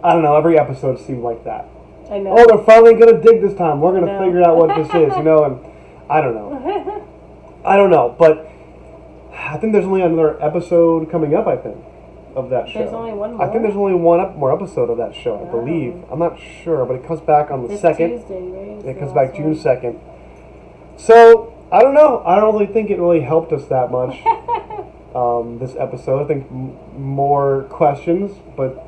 [SPEAKER 1] I don't know, every episode seemed like that.
[SPEAKER 2] I know.
[SPEAKER 1] Oh, they're finally going to dig this time. We're going to figure out what this is, and I don't know. I don't know, but I think there's only another episode coming up, I think, of that show.
[SPEAKER 2] There's only one more?
[SPEAKER 1] I think there's only one more episode of that show, I believe. I'm not sure, but it comes back on the 2nd.
[SPEAKER 2] Tuesday, right?
[SPEAKER 1] It comes back June 2nd. So, I don't know. I don't really think it really helped us that much, this episode. I think more questions, but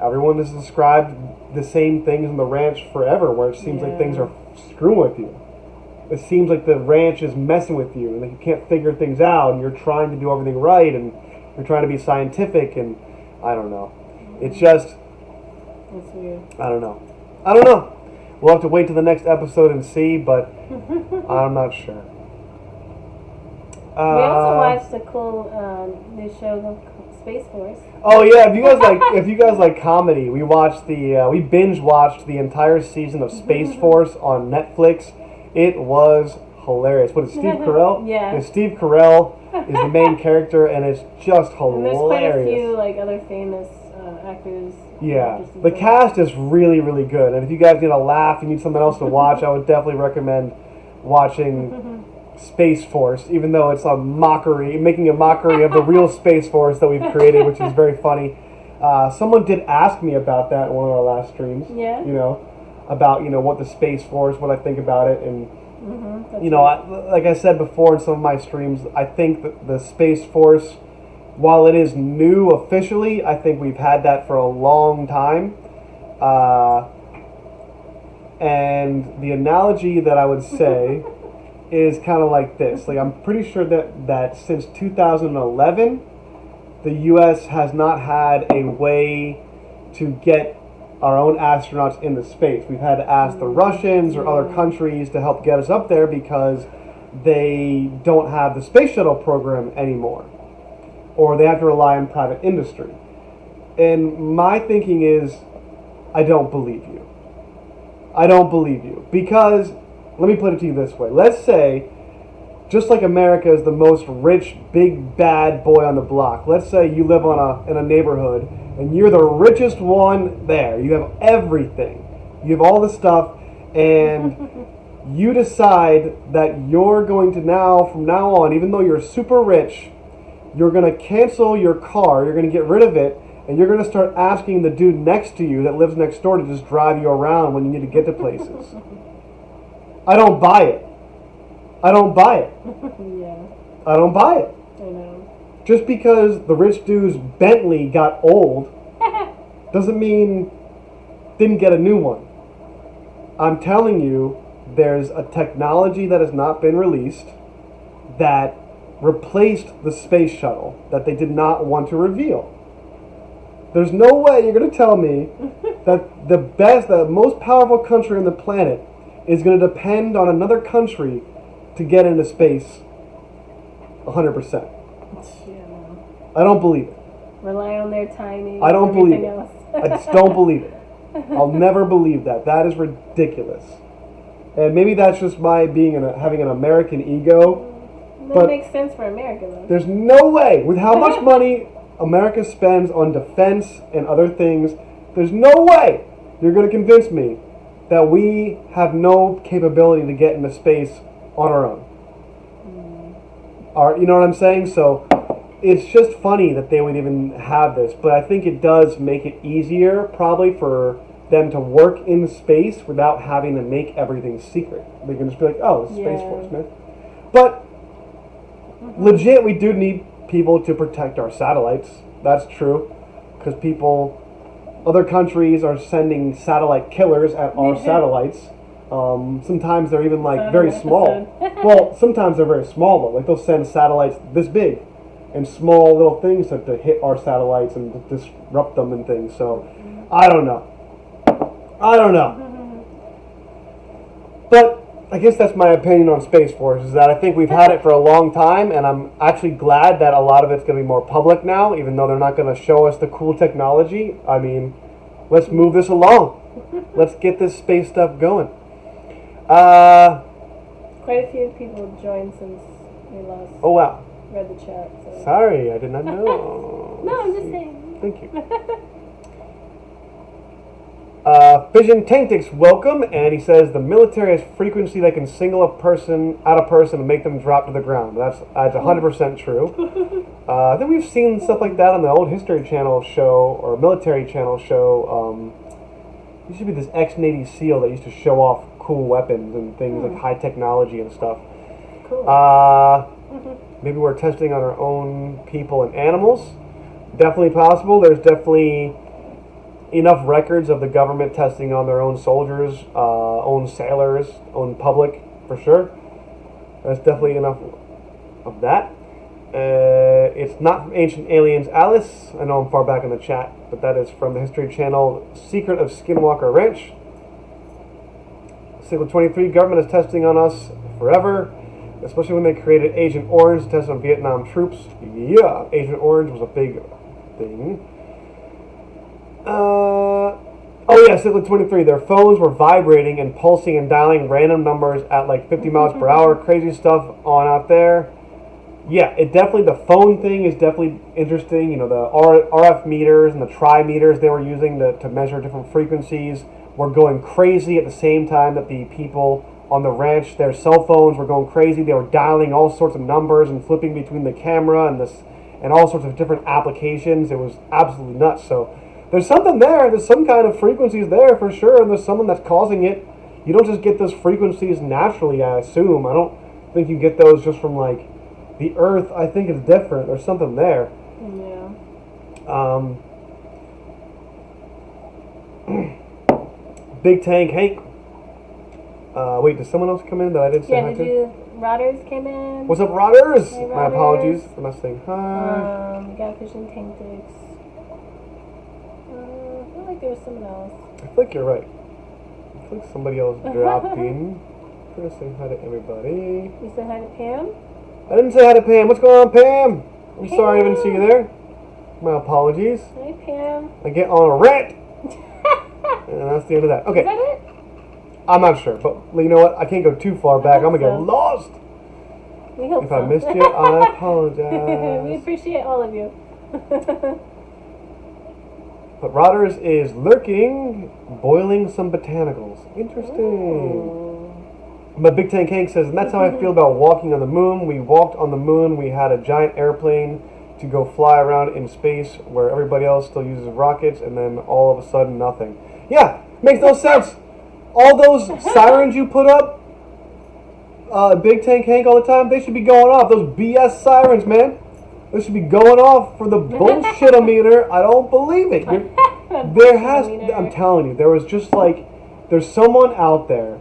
[SPEAKER 1] everyone has described the same things in the ranch forever, where it seems like things are screwing with you. It seems like the ranch is messing with you, and that you can't figure things out, and you're trying to do everything right, and you're trying to be scientific, and I don't know. It's just...
[SPEAKER 2] It's weird.
[SPEAKER 1] I don't know. We'll have to wait till the next episode and see, but I'm not sure.
[SPEAKER 2] We also watched the cool new show, Space Force.
[SPEAKER 1] Oh yeah, if you guys like comedy, we binge watched the entire season of Space Force on Netflix. It was hilarious. What is Steve Carell?
[SPEAKER 2] Yeah.
[SPEAKER 1] Steve Carell is the main character, and it's just hilarious.
[SPEAKER 2] And there's quite a few other famous actors.
[SPEAKER 1] Yeah, the cast is really, really good. And if you guys need a laugh, you need something else to watch, I would definitely recommend watching Space Force, even though it's making a mockery of the real Space Force that we've created, which is very funny. Someone did ask me about that in one of our last streams.
[SPEAKER 2] Yeah.
[SPEAKER 1] About what the Space Force, what I think about it, and
[SPEAKER 2] Right.
[SPEAKER 1] like I said before in some of my streams, I think that the Space Force, while it is new officially, I think we've had that for a long time. And the analogy that I would say is kind of like this. Like, I'm pretty sure that since 2011, the U.S. has not had a way to get our own astronauts into space. We've had to ask the Russians or other countries to help get us up there because they don't have the space shuttle program anymore, or they have to rely on private industry. And my thinking is, I don't believe you. I don't believe you. Because, let me put it to you this way. Let's say, just like America is the most rich, big, bad boy on the block. Let's say you live in a neighborhood, and you're the richest one there. You have everything. You have all the stuff, and you decide that you're going to from now on, even though you're super rich, you're going to cancel your car, you're going to get rid of it, and you're going to start asking the dude next to you that lives next door to just drive you around when you need to get to places. I don't buy it. I don't buy it.
[SPEAKER 2] Yeah.
[SPEAKER 1] I don't buy it.
[SPEAKER 2] I know.
[SPEAKER 1] Just because the rich dude's Bentley got old doesn't mean didn't get a new one. I'm telling you, there's a technology that has not been released that replaced the space shuttle that they did not want to reveal. There's no way you're going to tell me that the most powerful country on the planet is going to depend on another country to get into space 100%.
[SPEAKER 2] Yeah.
[SPEAKER 1] I don't believe it.
[SPEAKER 2] Rely on their timing.
[SPEAKER 1] I don't believe it.
[SPEAKER 2] Else.
[SPEAKER 1] I just don't believe it. I'll never believe that. That is ridiculous. And maybe that's just my having an American ego.
[SPEAKER 2] That makes sense for America, though.
[SPEAKER 1] There's no way, with how much money America spends on defense and other things, there's no way you're going to convince me that we have no capability to get into space on our own. You know what I'm saying? So it's just funny that they would even have this, but I think it does make it easier probably for them to work in space without having to make everything secret. They can just be like, oh, it's Space Force, man. But legit, we do need people to protect our satellites. That's true. Because other countries are sending satellite killers at our satellites. Sometimes they're even very small. Well, sometimes they're very small though. Like they'll send satellites this big and small little things to hit our satellites and to disrupt them and things. So I don't know. But I guess that's my opinion on Space Force, is that I think we've had it for a long time, and I'm actually glad that a lot of it's going to be more public now, even though they're not going to show us the cool technology. I mean, let's move this along. Let's get this space stuff going.
[SPEAKER 2] Quite a few people joined since we last read the chat. So.
[SPEAKER 1] Sorry, I did not know.
[SPEAKER 2] No, I'm just saying.
[SPEAKER 1] Thank you. Vision Tactics, welcome, and he says the military has frequency that can single a person and make them drop to the ground. That's 100% true. I think we've seen stuff like that on the old History Channel show or Military Channel show. There used to be this ex-Navy SEAL that used to show off cool weapons and things like high technology and stuff.
[SPEAKER 2] Cool.
[SPEAKER 1] Maybe we're testing on our own people and animals. Definitely possible. There's definitely enough records of the government testing on their own soldiers, own sailors, own public, for sure. There's definitely enough of that. It's not from Ancient Aliens Alice. I know I'm far back in the chat, but that is from the History Channel, Secret of Skinwalker Ranch. Cycle 23, government is testing on us forever, especially when they created Agent Orange to test on Vietnam troops. Yeah, Agent Orange was a big thing. Cycle 23. Their phones were vibrating and pulsing and dialing random numbers at like 50 miles per hour. Crazy stuff on out there. Yeah, the phone thing is definitely interesting. You know, the RF meters and the tri-meters they were using to measure different frequencies were going crazy at the same time that the people on the ranch, their cell phones were going crazy. They were dialing all sorts of numbers and flipping between the camera and and all sorts of different applications. It was absolutely nuts. So there's something there. There's some kind of frequencies there for sure, and there's someone that's causing it. You don't just get those frequencies naturally, I assume. I don't think you get those just from like the Earth. I think it's different. There's something there.
[SPEAKER 2] Yeah.
[SPEAKER 1] Big Tank Hank. Wait, did someone else come in that I didn't say hi to?
[SPEAKER 2] Rodders came in.
[SPEAKER 1] What's up, Rodders?
[SPEAKER 2] Hey,
[SPEAKER 1] My apologies for not saying hi.
[SPEAKER 2] We got Christian Tank Dicks. I feel like there was someone else.
[SPEAKER 1] I feel like you're right. I feel like somebody else dropped in. I'm gonna say hi to everybody.
[SPEAKER 2] You said hi to Pam?
[SPEAKER 1] I didn't say hi to Pam. What's going on, Pam? I'm sorry I didn't see you there. My apologies.
[SPEAKER 2] Hi, Pam.
[SPEAKER 1] I get on a rant. And that's the end of that. Okay.
[SPEAKER 2] Is that it?
[SPEAKER 1] I'm not sure, but you know what? I can't go too far back. I'm gonna get lost.
[SPEAKER 2] We hope
[SPEAKER 1] If I missed you, I apologize.
[SPEAKER 2] We appreciate all of you.
[SPEAKER 1] But Rodders is lurking, boiling some botanicals. Interesting.
[SPEAKER 2] Ooh.
[SPEAKER 1] But Big Tank Hank says, and that's how I feel about walking on the moon. We walked on the moon. We had a giant airplane to go fly around in space where everybody else still uses rockets, and then all of a sudden nothing. Yeah, makes no sense. All those sirens you put up, Big Tank Hank all the time, they should be going off. Those BS sirens, man. They should be going off for the bullshit-o-meter. I don't believe it. I'm telling you, there was just like, there's someone out there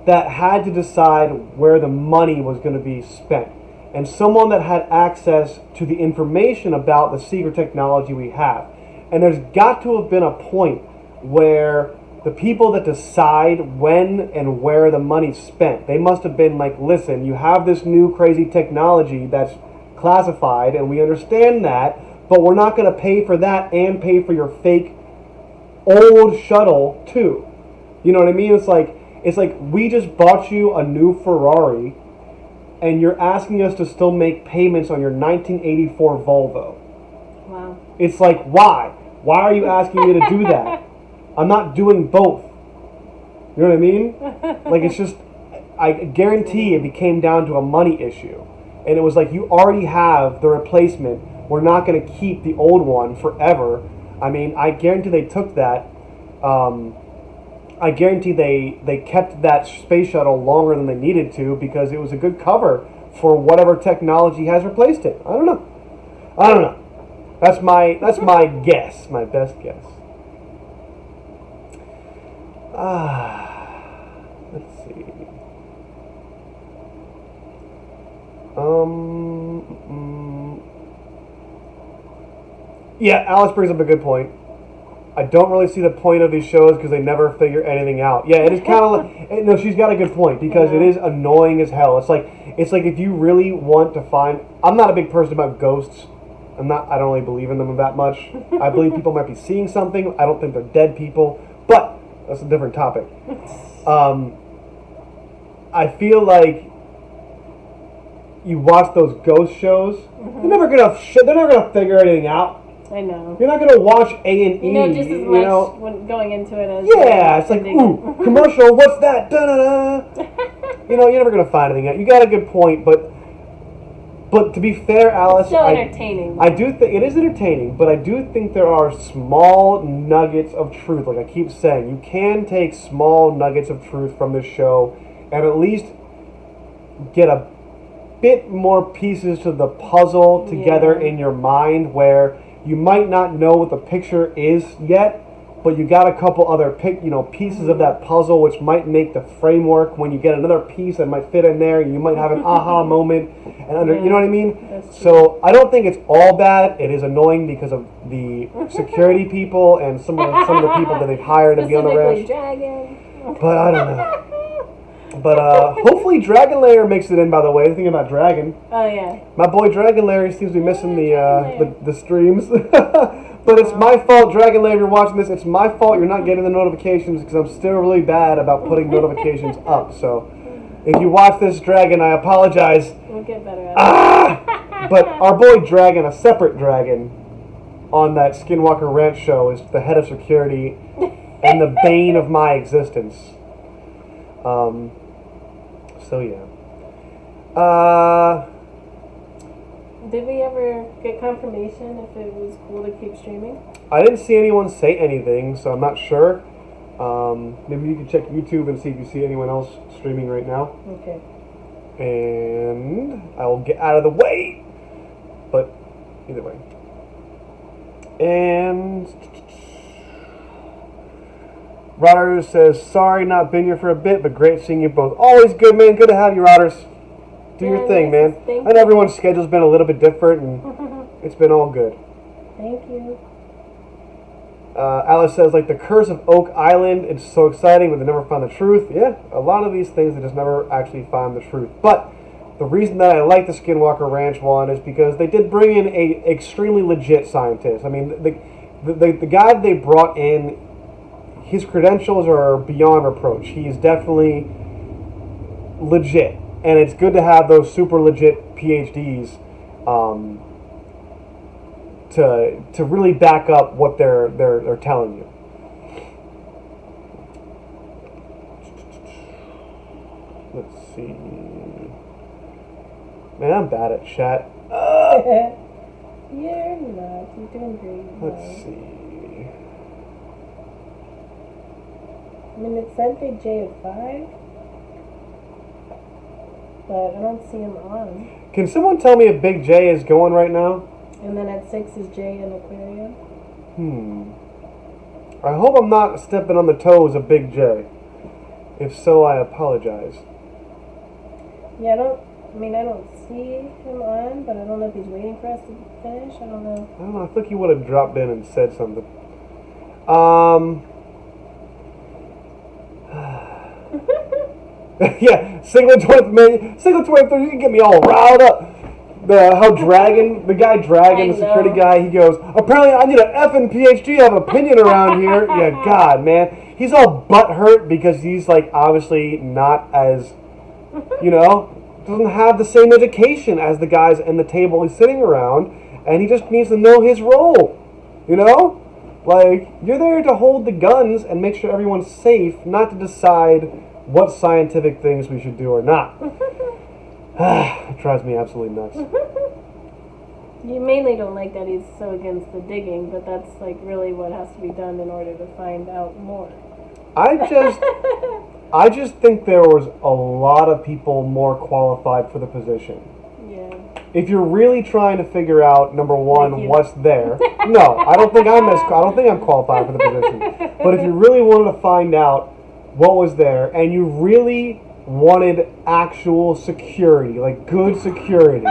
[SPEAKER 1] that had to decide where the money was going to be spent. And someone that had access to the information about the secret technology we have. And there's got to have been a point where the people that decide when and where the money's spent, they must have been like, listen, you have this new crazy technology that's classified, and we understand that, but we're not going to pay for that and pay for your fake old shuttle too. You know what I mean? It's like we just bought you a new Ferrari, and you're asking us to still make payments on your 1984 Volvo.
[SPEAKER 2] Wow.
[SPEAKER 1] It's like, why? Why are you asking me to do that? I'm not doing both. You know what I mean? Like, it's just, I guarantee it became down to a money issue. And it was like, you already have the replacement. We're not going to keep the old one forever. I mean, I guarantee they took that. I guarantee they kept that space shuttle longer than they needed to because it was a good cover for whatever technology has replaced it. I don't know. That's my guess, my best guess. Let's see. Yeah, Alice brings up a good point. I don't really see the point of these shows because they never figure anything out. Yeah, it is kind of like, no, she's got a good point because it is annoying as hell. It's like if you really want to find, I'm not a big person about ghosts. I don't really believe in them that much. I believe people might be seeing something. I don't think they're dead people, but that's a different topic. I feel like you watch those ghost shows, they're never gonna figure anything out.
[SPEAKER 2] I know.
[SPEAKER 1] You're not gonna watch A&E.
[SPEAKER 2] You know just as much when going into it as
[SPEAKER 1] it's like, ooh, commercial. What's that? Da da da. You're never gonna find anything out. You got a good point, but to be fair, Alice,
[SPEAKER 2] it's still entertaining.
[SPEAKER 1] I do think it is entertaining, but I do think there are small nuggets of truth. Like I keep saying, you can take small nuggets of truth from this show and at least get a bit more pieces to the puzzle together in your mind where you might not know what the picture is yet, but you got a couple other pieces of that puzzle which might make the framework. When you get another piece that might fit in there, you might have an aha moment, and you know what I mean? So I don't think it's all bad. It is annoying because of the security people and some of the people that they've hired to be on the ranch.
[SPEAKER 2] Dragon.
[SPEAKER 1] But I don't know. But hopefully Dragon Lair makes it in, by the way. The thing about Dragon.
[SPEAKER 2] Oh, yeah.
[SPEAKER 1] My boy Dragon Lair seems to be missing the streams. But it's my fault, Dragon Lair, if you're watching this. It's my fault you're not getting the notifications because I'm still really bad about putting notifications up. So if you watch this, Dragon, I apologize.
[SPEAKER 2] We'll get better at it.
[SPEAKER 1] But our boy Dragon, a separate Dragon, on that Skinwalker Ranch show is the head of security and the bane of my existence. So yeah.
[SPEAKER 2] Did we ever get confirmation if it was cool to keep streaming?
[SPEAKER 1] I didn't see anyone say anything, so I'm not sure. Maybe you can check YouTube and see if you see anyone else streaming right now.
[SPEAKER 2] Okay.
[SPEAKER 1] And I will get out of the way. But either way. And Rodders says, sorry not been here for a bit, but great seeing you both. Always good, man. Good to have you, Rodders. Do your thing, man. I know everyone's schedule's been a little bit different, and it's been all good.
[SPEAKER 2] Thank you.
[SPEAKER 1] Alice says, like the Curse of Oak Island, it's so exciting, but they never found the truth. Yeah, a lot of these things, they just never actually find the truth. But the reason that I like the Skinwalker Ranch one is because they did bring in a extremely legit scientist. I mean, the guy that they brought in, his credentials are beyond reproach. He is definitely legit. And it's good to have those super legit PhDs to really back up what they're telling you. Let's see. Man, I'm bad at chat.
[SPEAKER 2] You're not. You're doing great.
[SPEAKER 1] Let's see.
[SPEAKER 2] I mean, it said Big J at 5, but I don't see him on.
[SPEAKER 1] Can someone tell me if Big J is going right now?
[SPEAKER 2] And then at 6 is J in Aquarium.
[SPEAKER 1] I hope I'm not stepping on the toes of Big J. If so, I apologize.
[SPEAKER 2] Yeah, I don't see him on, but I don't know if he's waiting for us to finish. I don't know.
[SPEAKER 1] I don't know. I think he would have dropped in and said something. Yeah, single 23, you can get me all riled up. The guy Dragon, the security guy, he goes, apparently I need an effing PhD to have an opinion around here. Yeah, God, man. He's all butthurt because he's, like, obviously not as, doesn't have the same education as the guys in the table he's sitting around, and he just needs to know his role, Like, you're there to hold the guns and make sure everyone's safe, not to decide what scientific things we should do or not. It drives me absolutely nuts.
[SPEAKER 2] You mainly don't like that he's so against the digging, but that's like really what has to be done in order to find out more.
[SPEAKER 1] I just think there was a lot of people more qualified for the position.
[SPEAKER 2] Yeah.
[SPEAKER 1] If you're really trying to figure out, number one, what's there, no, I don't think I'm qualified for the position. But if you really wanted to find out what was there, and you really wanted actual security, like good security,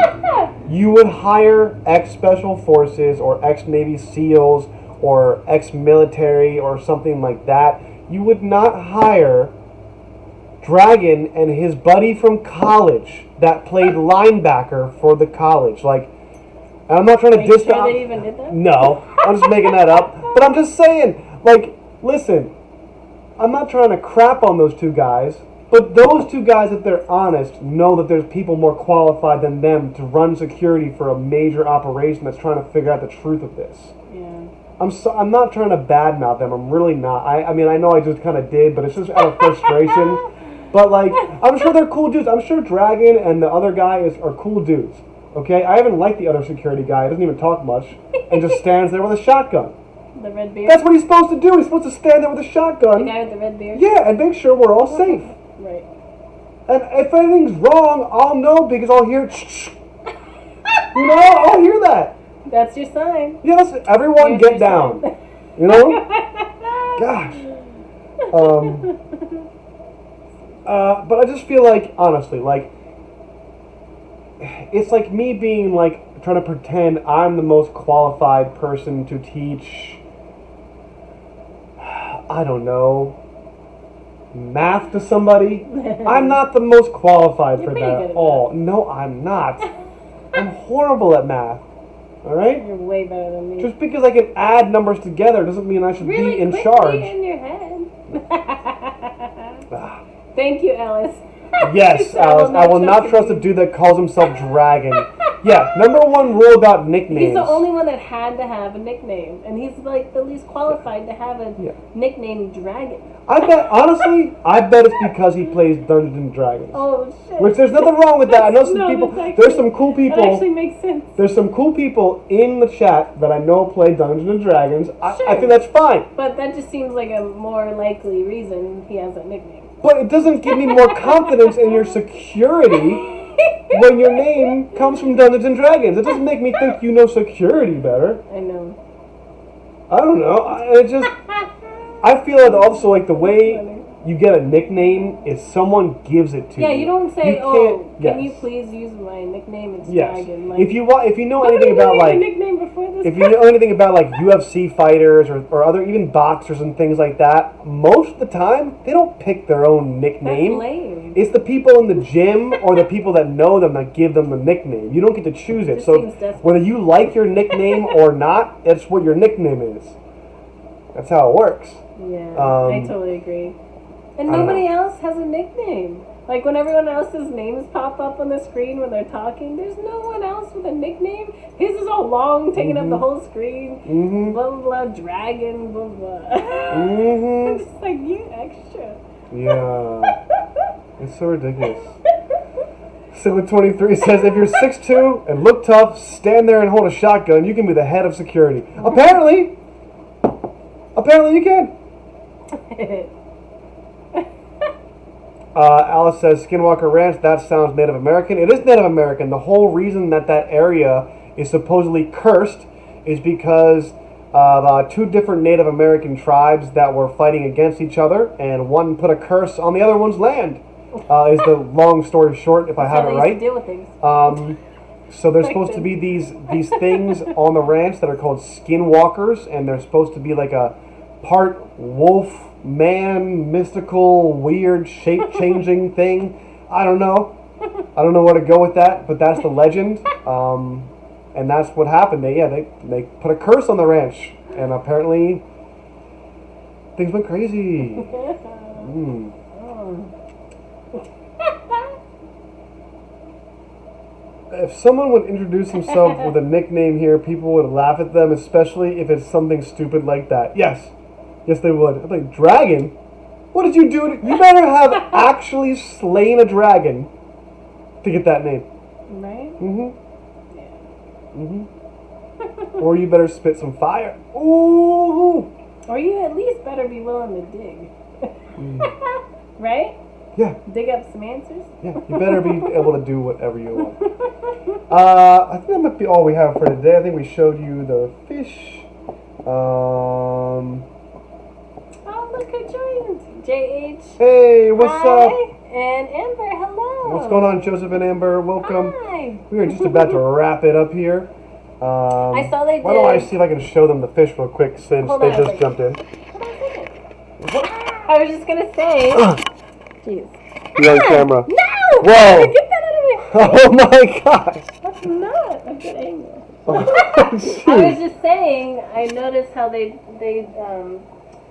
[SPEAKER 1] you would hire ex-Special Forces or ex-Navy SEALs or ex-military or something like that. You would not hire Dragon and his buddy from college that played linebacker for the college. Like, and I'm not trying to diss
[SPEAKER 2] them. They even did that?
[SPEAKER 1] No, I'm just making that up. But I'm just saying, like, listen, I'm not trying to crap on those two guys, but those two guys, if they're honest, know that there's people more qualified than them to run security for a major operation that's trying to figure out the truth of this.
[SPEAKER 2] Yeah.
[SPEAKER 1] I'm not trying to badmouth them. I'm really not. I mean, I know I just kind of did, but it's just out of frustration. But, like, I'm sure they're cool dudes. I'm sure Dragon and the other guy are cool dudes. Okay? I haven't liked the other security guy. He doesn't even talk much and just stands there with a shotgun.
[SPEAKER 2] The red beard?
[SPEAKER 1] That's what he's supposed to do. He's supposed to stand there with a shotgun.
[SPEAKER 2] The guy with the red beard?
[SPEAKER 1] Yeah, and make sure we're all safe.
[SPEAKER 2] Right.
[SPEAKER 1] And if anything's wrong, I'll know because I'll hear I'll hear that.
[SPEAKER 2] That's your sign.
[SPEAKER 1] Yes, everyone get down. Gosh. But I just feel like, honestly, like, it's like me being, like, trying to pretend I'm the most qualified person to teach, I don't know, math to somebody. I'm not the most qualified for that at all. No, I'm not. I'm horrible at math. All right?
[SPEAKER 2] You're way better than me.
[SPEAKER 1] Just because I can add numbers together doesn't mean I should be in charge.
[SPEAKER 2] In your head. Thank you, Alice.
[SPEAKER 1] Yes, Alice. I will not trust a dude that calls himself Dragon. Yeah, number one rule about nicknames.
[SPEAKER 2] He's the only one that had to have a nickname, and he's like the least qualified to have a nickname dragon.
[SPEAKER 1] I bet, honestly, it's because he plays Dungeons and Dragons.
[SPEAKER 2] Oh shit!
[SPEAKER 1] Which there's nothing wrong with that. I know some people. There's some cool people.
[SPEAKER 2] That actually makes sense.
[SPEAKER 1] There's some cool people in the chat that I know play Dungeons and Dragons. I think that's fine.
[SPEAKER 2] But that just seems like a more likely reason he has that nickname.
[SPEAKER 1] But it doesn't give me more confidence in your security when your name comes from Dungeons and Dragons. It doesn't make me think you know security better.
[SPEAKER 2] I know.
[SPEAKER 1] I don't know. I feel it also like the way you get a nickname is someone gives it to you.
[SPEAKER 2] Yeah, you don't say, can you please use my nickname? It's Dragon. Like,
[SPEAKER 1] if you know anything about like if you know anything about like UFC fighters or other even boxers and things like that, most of the time they don't pick their own nickname.
[SPEAKER 2] That's lame.
[SPEAKER 1] It's the people in the gym or the people that know them that give them the nickname. You don't get to choose it. So whether you like your nickname or not, it's what your nickname is. That's how it works.
[SPEAKER 2] Yeah, I totally agree. And nobody else has a nickname. Like when everyone else's names pop up on the screen when they're talking, there's no one else with a nickname. His is all long, taking up the whole screen. Blah, blah, blah, dragon, blah, blah. I'm just like, you extra.
[SPEAKER 1] Yeah. It's so ridiculous. Silly23 says, if you're 6'2" and look tough, stand there and hold a shotgun, you can be the head of security. Apparently you can. Alice says, Skinwalker Ranch, that sounds Native American. It is Native American. The whole reason that area is supposedly cursed is because of two different Native American tribes that were fighting against each other, and one put a curse on the other one's land. Is the long story short, if I have it right.
[SPEAKER 2] Deal with things.
[SPEAKER 1] So there's supposed to be these things on the ranch that are called skinwalkers, and they're supposed to be like a part wolf, man, mystical, weird, shape-changing thing. I don't know where to go with that, but that's the legend. And that's what happened. They put a curse on the ranch, and apparently things went crazy. If someone would introduce himself with a nickname here, people would laugh at them, especially if it's something stupid like that. Yes, they would. I'm like, dragon? What did you do? You better have actually slain a dragon to get that name.
[SPEAKER 2] Right?
[SPEAKER 1] Or you better spit some fire. Ooh!
[SPEAKER 2] Or you at least better be willing to dig. Right?
[SPEAKER 1] Yeah.
[SPEAKER 2] Dig up some answers?
[SPEAKER 1] Yeah, you better be able to do whatever you want. I think that might be all we have for today. I think we showed you the fish.
[SPEAKER 2] Oh, look who joined. JH.
[SPEAKER 1] Hey, what's up?
[SPEAKER 2] And Amber, hello.
[SPEAKER 1] What's going on, Joseph and Amber? Welcome.
[SPEAKER 2] Hi.
[SPEAKER 1] We are just about to wrap it up here.
[SPEAKER 2] I saw they did.
[SPEAKER 1] Why don't I see if I can show them the fish real quick since they just jumped in.
[SPEAKER 2] Hold on a second. I was just going to say. Jeez.
[SPEAKER 1] You're on camera.
[SPEAKER 2] No!
[SPEAKER 1] Whoa!
[SPEAKER 2] Get that out of me.
[SPEAKER 1] Oh my gosh!
[SPEAKER 2] That's not a good angle. I was just saying, I noticed how they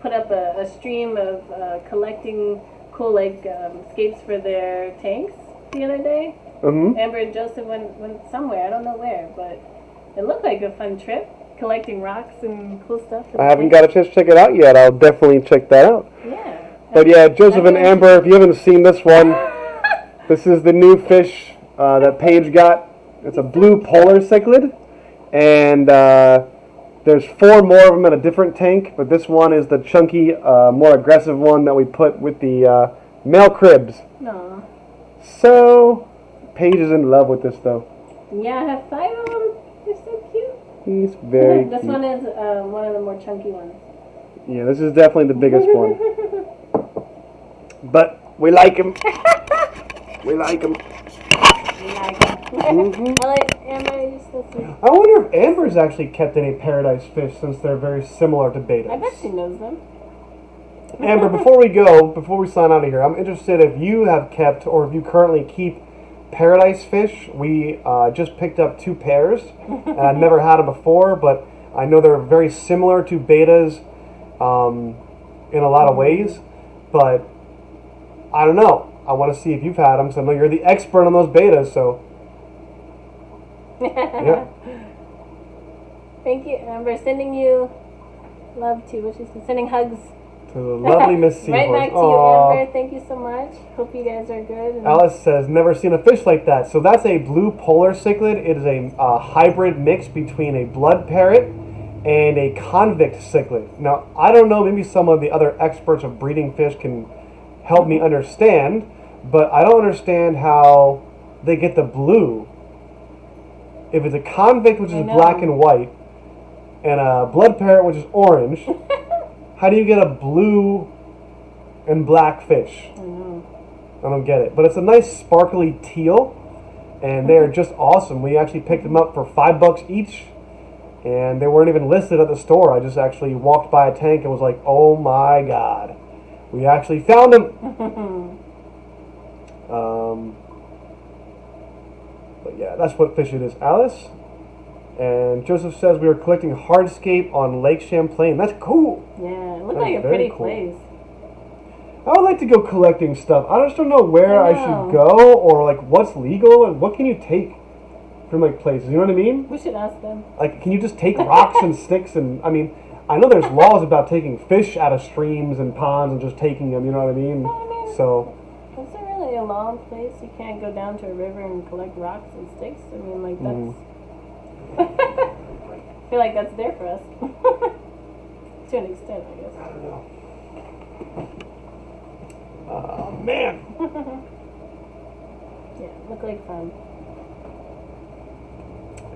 [SPEAKER 2] put up a stream of collecting cool escapes for their tanks the other day. Amber and Joseph went somewhere, I don't know where, but it looked like a fun trip, collecting rocks and cool stuff.
[SPEAKER 1] I haven't got a chance to check it out yet. I'll definitely check that out.
[SPEAKER 2] Yeah.
[SPEAKER 1] But yeah, Joseph and Amber, if you haven't seen this one, this is the new fish that Paige got. It's a blue polar cichlid, and there's 4 more of them in a different tank, but this one is the chunky, more aggressive one that we put with the male cribs.
[SPEAKER 2] No.
[SPEAKER 1] So, Paige is in love with this, though.
[SPEAKER 2] Yeah, I have 5 of them. They're so cute.
[SPEAKER 1] He's very
[SPEAKER 2] This
[SPEAKER 1] cute.
[SPEAKER 2] one is one of the more chunky ones.
[SPEAKER 1] Yeah, this is definitely the biggest one. But we like him. We like him.
[SPEAKER 2] I like Amber.
[SPEAKER 1] I wonder if Amber's actually kept any paradise fish since they're very similar to betas.
[SPEAKER 2] I bet she knows them.
[SPEAKER 1] Amber, before we sign out of here, I'm interested if you have kept or if you currently keep paradise fish. We just picked up 2 pairs, and I've never had them before, but I know they're very similar to betas in a lot of ways, but I don't know. I want to see if you've had them, so I know you're the expert on those betas, so Yeah.
[SPEAKER 2] Thank you, Amber. Sending you love too. What she said? Sending hugs.
[SPEAKER 1] To the lovely Miss Seahorse.
[SPEAKER 2] Right back to you, Amber. Thank you so much. Hope you guys are good. And
[SPEAKER 1] Alice says, never seen a fish like that. So that's a blue polar cichlid. It is a hybrid mix between a blood parrot and a convict cichlid. Now, I don't know, maybe some of the other experts of breeding fish can help me understand, but I don't understand how they get the blue. If it's a convict, which is black and white, and a blood parrot, which is orange, how do you get a blue and black fish? I don't get it. But it's a nice sparkly teal, and they're just awesome. We actually picked them up for $5 each, and they weren't even listed at the store. I just actually walked by a tank and was like, oh my god. We actually found them. But yeah, that's what fish it is, Alice. And Joseph says we are collecting hardscape on Lake Champlain. That's cool.
[SPEAKER 2] Yeah, it looked like a pretty place.
[SPEAKER 1] I would like to go collecting stuff. I just don't know where I should go, or like what's legal and what can you take from like places. You know what I mean?
[SPEAKER 2] We should ask them.
[SPEAKER 1] Like, can you just take rocks and sticks? And I mean, I know there's laws about taking fish out of streams and ponds and just taking them. You know what I mean? So.
[SPEAKER 2] Is there really a law in place? You can't go down to a river and collect rocks and sticks. I mean, like that's. I feel like that's there for us. To an extent, I guess.
[SPEAKER 1] I don't know. Oh, man.
[SPEAKER 2] Yeah, look like fun.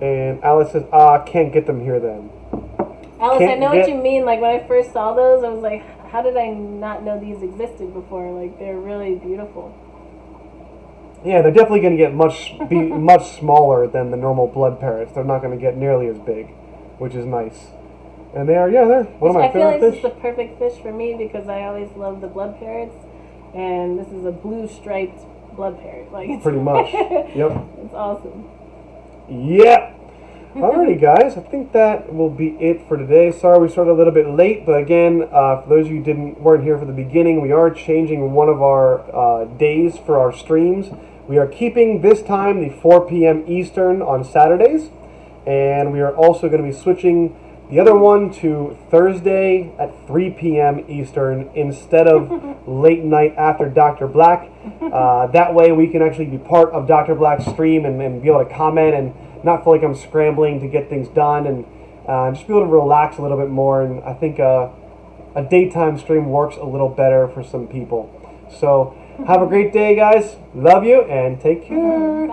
[SPEAKER 1] And Alice says, can't get them here then.
[SPEAKER 2] Alice, I know what you mean. Like, when I first saw those, I was like, how did I not know these existed before? Like, they're really beautiful.
[SPEAKER 1] Yeah, they're definitely going to get much smaller than the normal blood parrots. They're not going to get nearly as big, which is nice. And they're one of my favorite fish.
[SPEAKER 2] I feel like this is the perfect fish for me because I always love the blood parrots, and this is a blue striped blood parrot. Like, it's
[SPEAKER 1] pretty much. Yep.
[SPEAKER 2] It's awesome.
[SPEAKER 1] Yep. Alrighty, guys. I think that will be it for today. Sorry we started a little bit late, but again, for those of you who weren't here for the beginning, we are changing one of our days for our streams. We are keeping this time the 4 p.m. Eastern on Saturdays, and we are also going to be switching the other one to Thursday at 3 p.m. Eastern instead of late night after Dr. Black. That way we can actually be part of Dr. Black's stream and be able to comment and not feel like I'm scrambling to get things done, and just be able to relax a little bit more. And I think a daytime stream works a little better for some people. So have a great day, guys. Love you, and take care.